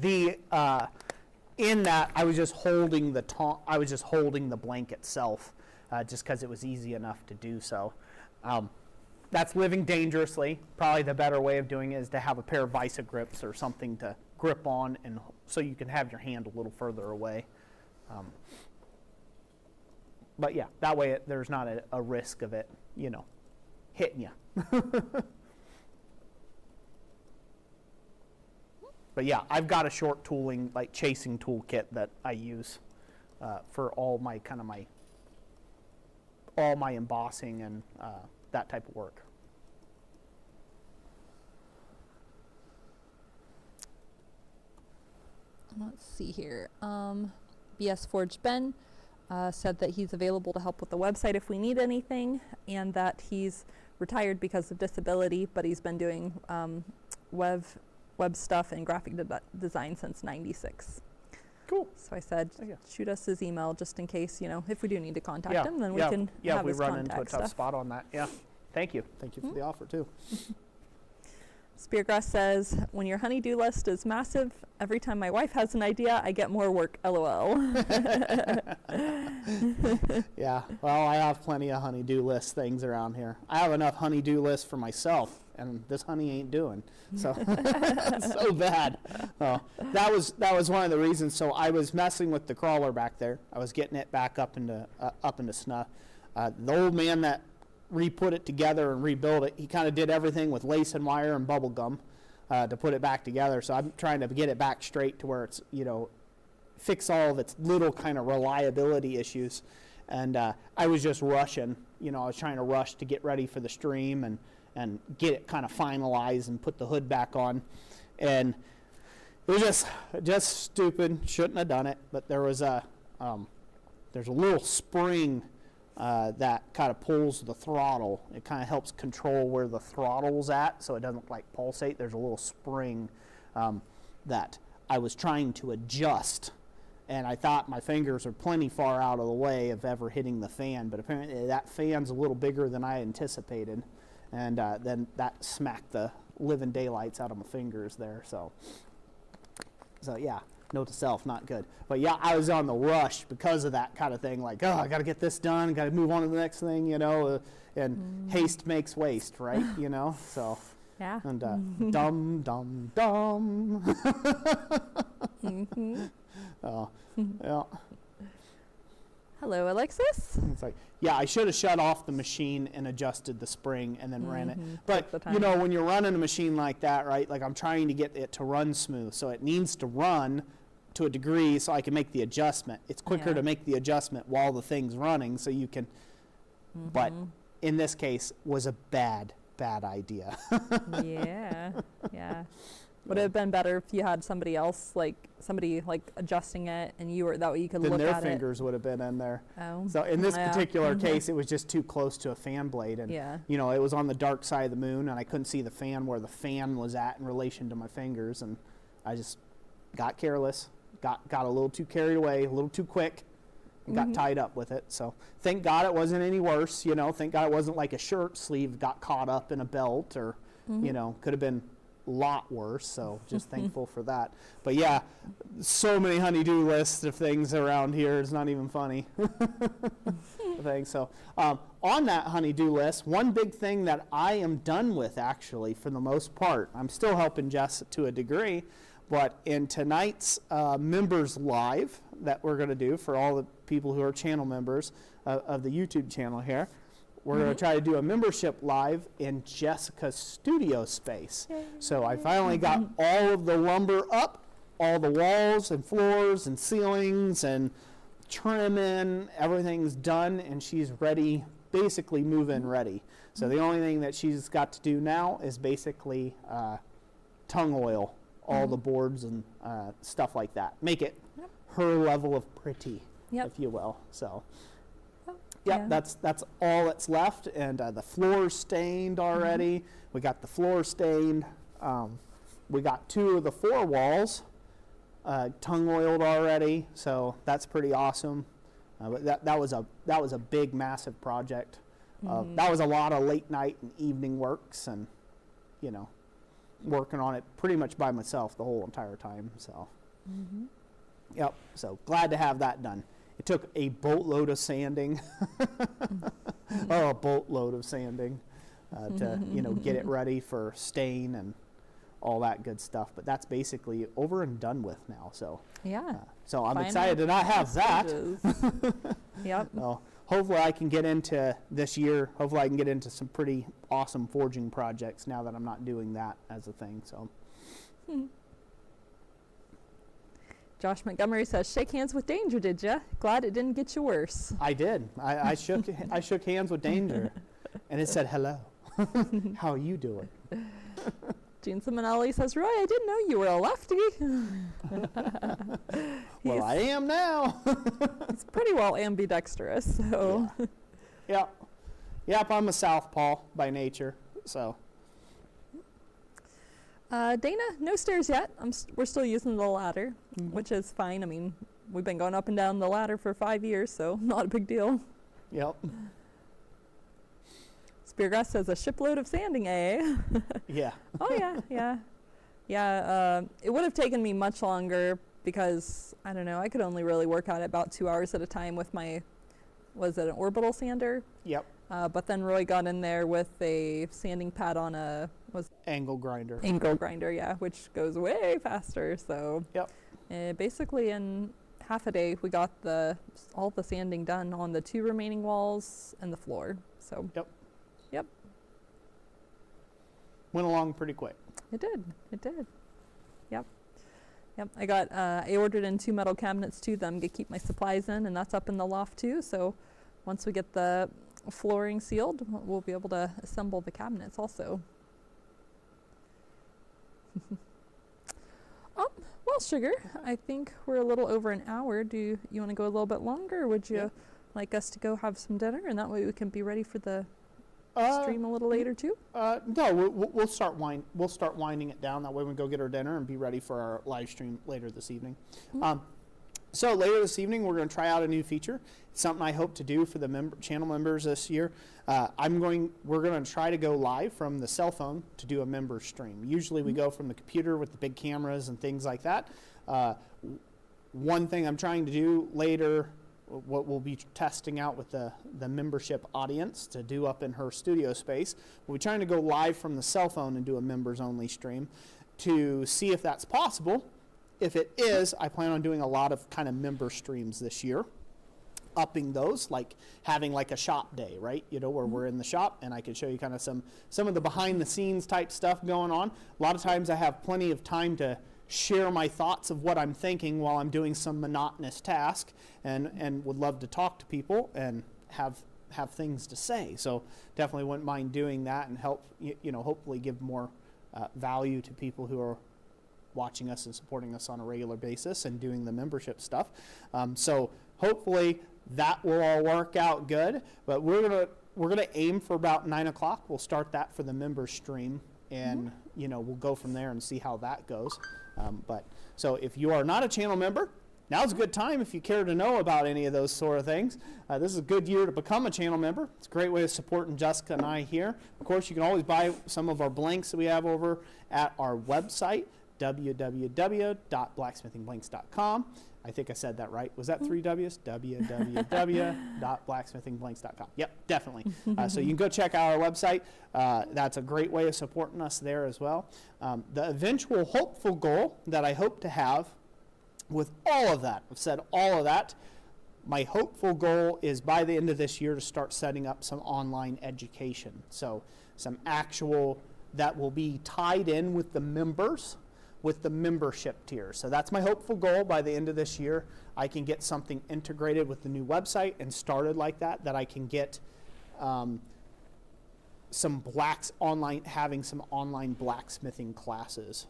In that, I was just holding the blank itself, just because it was easy enough to do so. That's living dangerously. Probably the better way of doing it is to have a pair of Visa grips or something to grip on, and so you can have your hand a little further away. But yeah, that way there's not a risk of it, hitting you. But yeah, I've got a short tooling, like chasing toolkit that I use for all my embossing and that type of work. Let's see here. BS Forge Ben said that he's available to help with the website if we need anything, and that he's retired because of disability, but he's been doing web stuff and graphic design since '96. Cool. So I said, shoot us his email just in case, if we do need to contact him, then we can have his if we run contact into a tough stuff. spot on that. Yeah. Thank you for the offer too. Speargrass says, when your honey-do list is massive, every time my wife has an idea, I get more work, LOL. Yeah, well, I have plenty of honey-do list things around here. I have enough honey-do lists for myself, and this honey ain't doing. So, so bad. That was one of the reasons. So I was messing with the crawler back there. I was getting it back up into snuff. The old man that re-put it together and rebuild it, he kind of did everything with lace and wire and bubble gum to put it back together. So I'm trying to get it back straight to where it's, fix all of its little kind of reliability issues. And I was just rushing, I was trying to rush to get ready for the stream and get it kind of finalized and put the hood back on. And it was just stupid, shouldn't have done it. But there's a little spring that kind of pulls the throttle. It kind of helps control where the throttle's at so it doesn't like pulsate. There's a little spring that I was trying to adjust, and I thought my fingers are plenty far out of the way of ever hitting the fan, but apparently that fan's a little bigger than I anticipated, and then that smacked the living daylights out of my fingers there. So yeah. Note to self, not good. But yeah, I was on the rush because of that kind of thing, like, I got to get this done, got to move on to the next thing, and haste makes waste, right? So. Yeah. And dumb. Mm-hmm. Oh, yeah. Hello, Alexis. It's like, yeah, I should have shut off the machine and adjusted the spring and then ran it. But, when you're running a machine like that, right, like I'm trying to get it to run smooth. So it needs to run to a degree so I can make the adjustment. It's quicker to make the adjustment while the thing's running so you can, but in this case was a bad idea. Yeah. Would it have been better if you had somebody else, like adjusting it, and you were that way you could look at it? Then their fingers would have been in there. Oh. So in this particular case, it was just too close to a fan blade, and it was on the dark side of the moon, and I couldn't see the fan where the fan was at in relation to my fingers, and I just got careless, got a little too carried away, a little too quick, and got tied up with it. So thank God it wasn't any worse. Thank God it wasn't like a shirt sleeve got caught up in a belt, or could have been lot worse, so just thankful for that. But yeah, so many honey-do lists of things around here, it's not even funny. Thanks. So on that honey-do list, one big thing that I am done with, actually, for the most part, I'm still helping Jess to a degree, but in tonight's members live that we're going to do for all the people who are channel members of the YouTube channel here, we're going to try to do a membership live in Jessica's studio space. So I finally got all of the lumber up, all the walls and floors and ceilings and trimming, everything's done, and she's ready, basically move-in ready. So the only thing that she's got to do now is basically tongue oil all the boards and stuff like that. Make it her level of pretty, if you will. So, that's all that's left, and the floor's stained already. We got the floor stained. We got 2 of the 4 walls tongue oiled already, so that's pretty awesome. But that was a big, massive project. That was a lot of late night and evening works, and working on it pretty much by myself the whole entire time. So, so glad to have that done. It took a boatload of sanding, a boatload of sanding to get it ready for stain and all that good stuff. But that's basically over and done with now. So so I'm excited to not have that. Well, hopefully I can get into this year. Hopefully I can get into some pretty awesome forging projects now that I'm not doing that as a thing. So. Josh Montgomery says, "Shake hands with Danger, did ya? Glad it didn't get you worse." I did. I shook hands with Danger, and it said hello. How are you doing? Gene Simonelli says, "Roy, I didn't know you were a lefty." Well, I am now. He's pretty well ambidextrous, so. Yep, I'm a southpaw by nature, so. Dana, no stairs yet. We're still using the ladder, which is fine. I mean, we've been going up and down the ladder for 5 years, so not a big deal. Yep. Speargrass says, "A shipload of sanding, eh?" Yeah. Oh, yeah. It would have taken me much longer because, I don't know, I could only really work at it about 2 hours at a time with my, was it an orbital sander? Yep. But then Roy got in there with a sanding pad on a angle grinder. Angle grinder, yeah, which goes way faster. So basically in half a day we got all the sanding done on the 2 remaining walls and the floor. So Yep. Went along pretty quick. It did. Yep. I ordered in 2 metal cabinets too. Them to keep my supplies in, and that's up in the loft too. So once we get the flooring sealed, we'll be able to assemble the cabinets also. Well, Sugar, I think we're a little over an hour. Do you want to go a little bit longer, or would you like us to go have some dinner, and that way we can be ready for the stream a little later too? No, we'll start winding it down. That way we can go get our dinner and be ready for our live stream later this evening. So later this evening, we're going to try out a new feature. It's something I hope to do for the channel members this year. We're going to try to go live from the cell phone to do a member stream. Usually we go from the computer with the big cameras and things like that. One thing I'm trying to do later, what we'll be testing out with the membership audience to do up in her studio space, we'll be trying to go live from the cell phone and do a members only stream to see if that's possible. If it is, I plan on doing a lot of kind of member streams this year, upping those, like having like a shop day, right? Where we're in the shop and I can show you kind of some of the behind the scenes type stuff going on. A lot of times I have plenty of time to share my thoughts of what I'm thinking while I'm doing some monotonous task, and would love to talk to people and have things to say. So definitely wouldn't mind doing that and help, hopefully give more value to people who are watching us and supporting us on a regular basis and doing the membership stuff. So hopefully that will all work out good. But we're gonna aim for about 9 o'clock. We'll start that for the member stream, and we'll go from there and see how that goes. So if you are not a channel member, now's a good time if you care to know about any of those sort of things. This is a good year to become a channel member. It's a great way of supporting Jessica and I here. Of course, you can always buy some of our blanks that we have over at our website, www.blacksmithingblanks.com. I think I said that right. Was that 3 W's? www.blacksmithingblanks.com. Yep, definitely. So you can go check out our website. That's a great way of supporting us there as well. The eventual hopeful goal that I hope to have with all of that, I've said all of that, my hopeful goal is by the end of this year to start setting up some online education. So some actual that will be tied in with the members, with the membership tier. So that's my hopeful goal. By the end of this year, I can get something integrated with the new website and started like that I can get having some online blacksmithing classes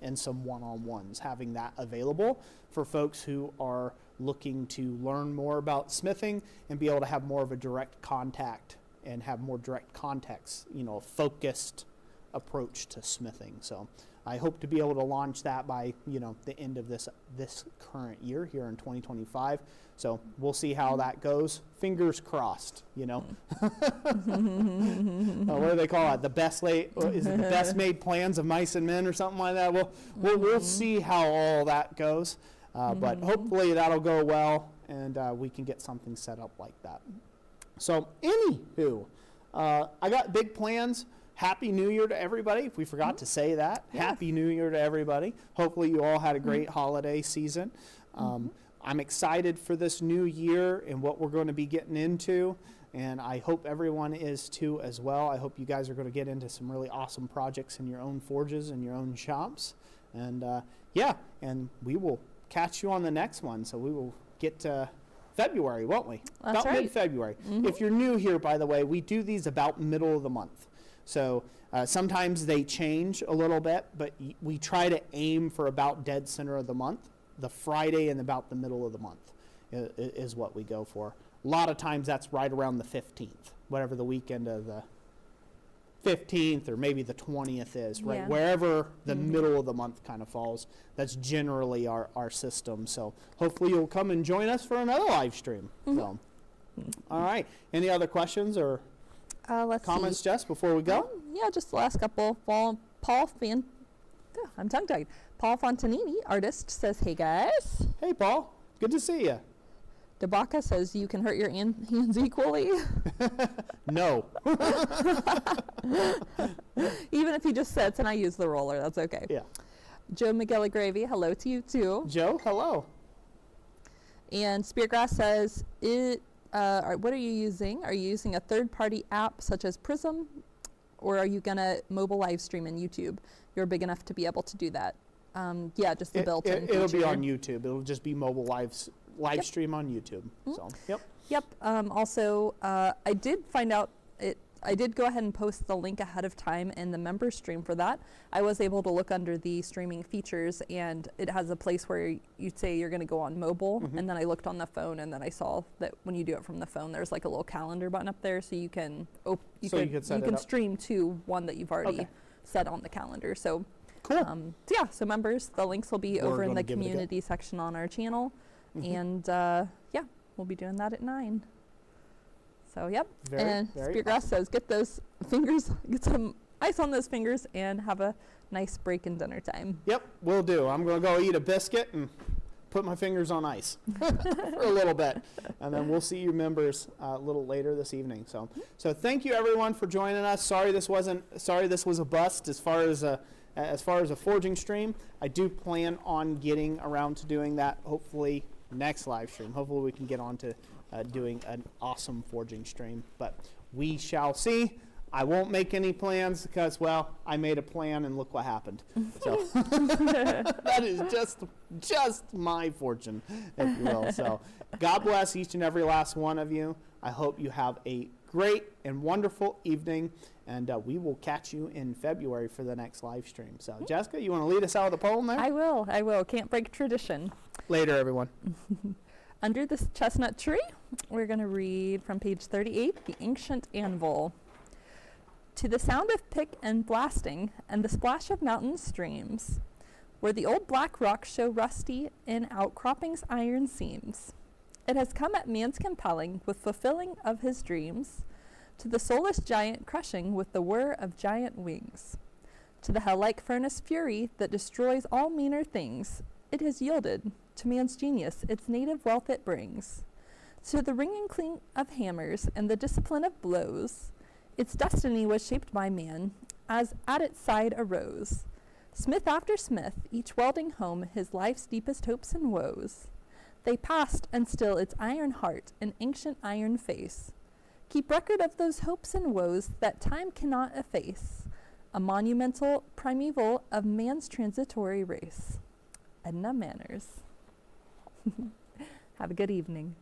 and some one-on-ones, having that available for folks who are looking to learn more about smithing and be able to have more of a direct contact and have more direct context, a focused approach to smithing. So I hope to be able to launch that by, the end of this current year here in 2025. So we'll see how that goes. Fingers crossed, What do they call it? The best made plans of mice and men or something like that? We'll see how all that goes. But hopefully that'll go well and we can get something set up like that. So anywho, I got big plans. Happy New Year to everybody. If we forgot to say that, Yes. Happy New Year to everybody. Hopefully you all had a great holiday season. I'm excited for this new year and what we're going to be getting into, and I hope everyone is too as well. I hope you guys are going to get into some really awesome projects in your own forges and your own shops. And and we will catch you on the next one. So we will get to February, won't we? That's about right. mid-February. If you're new here, by the way, we do these about middle of the month. So sometimes they change a little bit, but we try to aim for about dead center of the month. The Friday and about the middle of the month is what we go for. A lot of times that's right around the 15th, whatever the weekend of the 15th or maybe the 20th is, right? Yeah. Wherever the middle of the month kind of falls, that's generally our system. So hopefully you'll come and join us for another live stream. So, all right. Any other questions or Let's comments, see. Jess, before we go? Yeah, just the last couple. I'm tongue-tied. Paul Fontanini, artist, says, "Hey guys." Hey, Paul. Good to see you. Debaka says, "You can hurt your hands equally." No. Even if he just sits and I use the roller, that's okay. Yeah. Joe McGilligravy, hello to you too. Joe, hello. And Speargrass says, what are you using? Are you using a third-party app such as Prism, or are you gonna mobile live stream in YouTube? You're big enough to be able to do that. Yeah, just the built-in It'll be feature. on YouTube. It'll just be mobile live stream on YouTube. So, yep. Yep. Also, I did find out I did go ahead and post the link ahead of time in the member stream for that. I was able to look under the streaming features, and it has a place where you'd say you're going to go on mobile, and then I looked on the phone, and then I saw that when you do it from the phone, there's like a little calendar button up there, so you can you can stream to one that you've already set on the calendar. So cool. So members, the links will be over in the community section on our channel, and we'll be doing that at 9. So, yep. Speargrass says, get some ice on those fingers and have a nice break in dinner time. Yep, will do. I'm going to go eat a biscuit and put my fingers on ice for a little bit. And then we'll see you members a little later this evening. So thank you everyone for joining us. Sorry this was a bust as far as a forging stream. I do plan on getting around to doing that hopefully next live stream. Hopefully we can get on to doing an awesome forging stream, but we shall see. I won't make any plans because, well, I made a plan and look what happened. So that is just my fortune, if you will. So God bless each and every last one of you. I hope you have a great and wonderful evening, and we will catch you in February for the next live stream. So Jessica, you want to lead us out of the poem there? I will. Can't break tradition. Later, everyone. Under this chestnut tree, we're going to read from page 38, The Ancient Anvil. To the sound of pick and blasting and the splash of mountain streams, where the old black rocks show rusty in outcroppings iron seams, it has come at man's compelling with fulfilling of his dreams, to the soulless giant crushing with the whir of giant wings, to the hell-like furnace fury that destroys all meaner things, it has yielded to man's genius its native wealth it brings. To the ringing clink of hammers and the discipline of blows, its destiny was shaped by man, as at its side arose smith after smith, each welding home his life's deepest hopes and woes. They passed, and still its iron heart and ancient iron face keep record of those hopes and woes that time cannot efface. a monumental primeval of man's transitory race. Edna Manners. Have a good evening.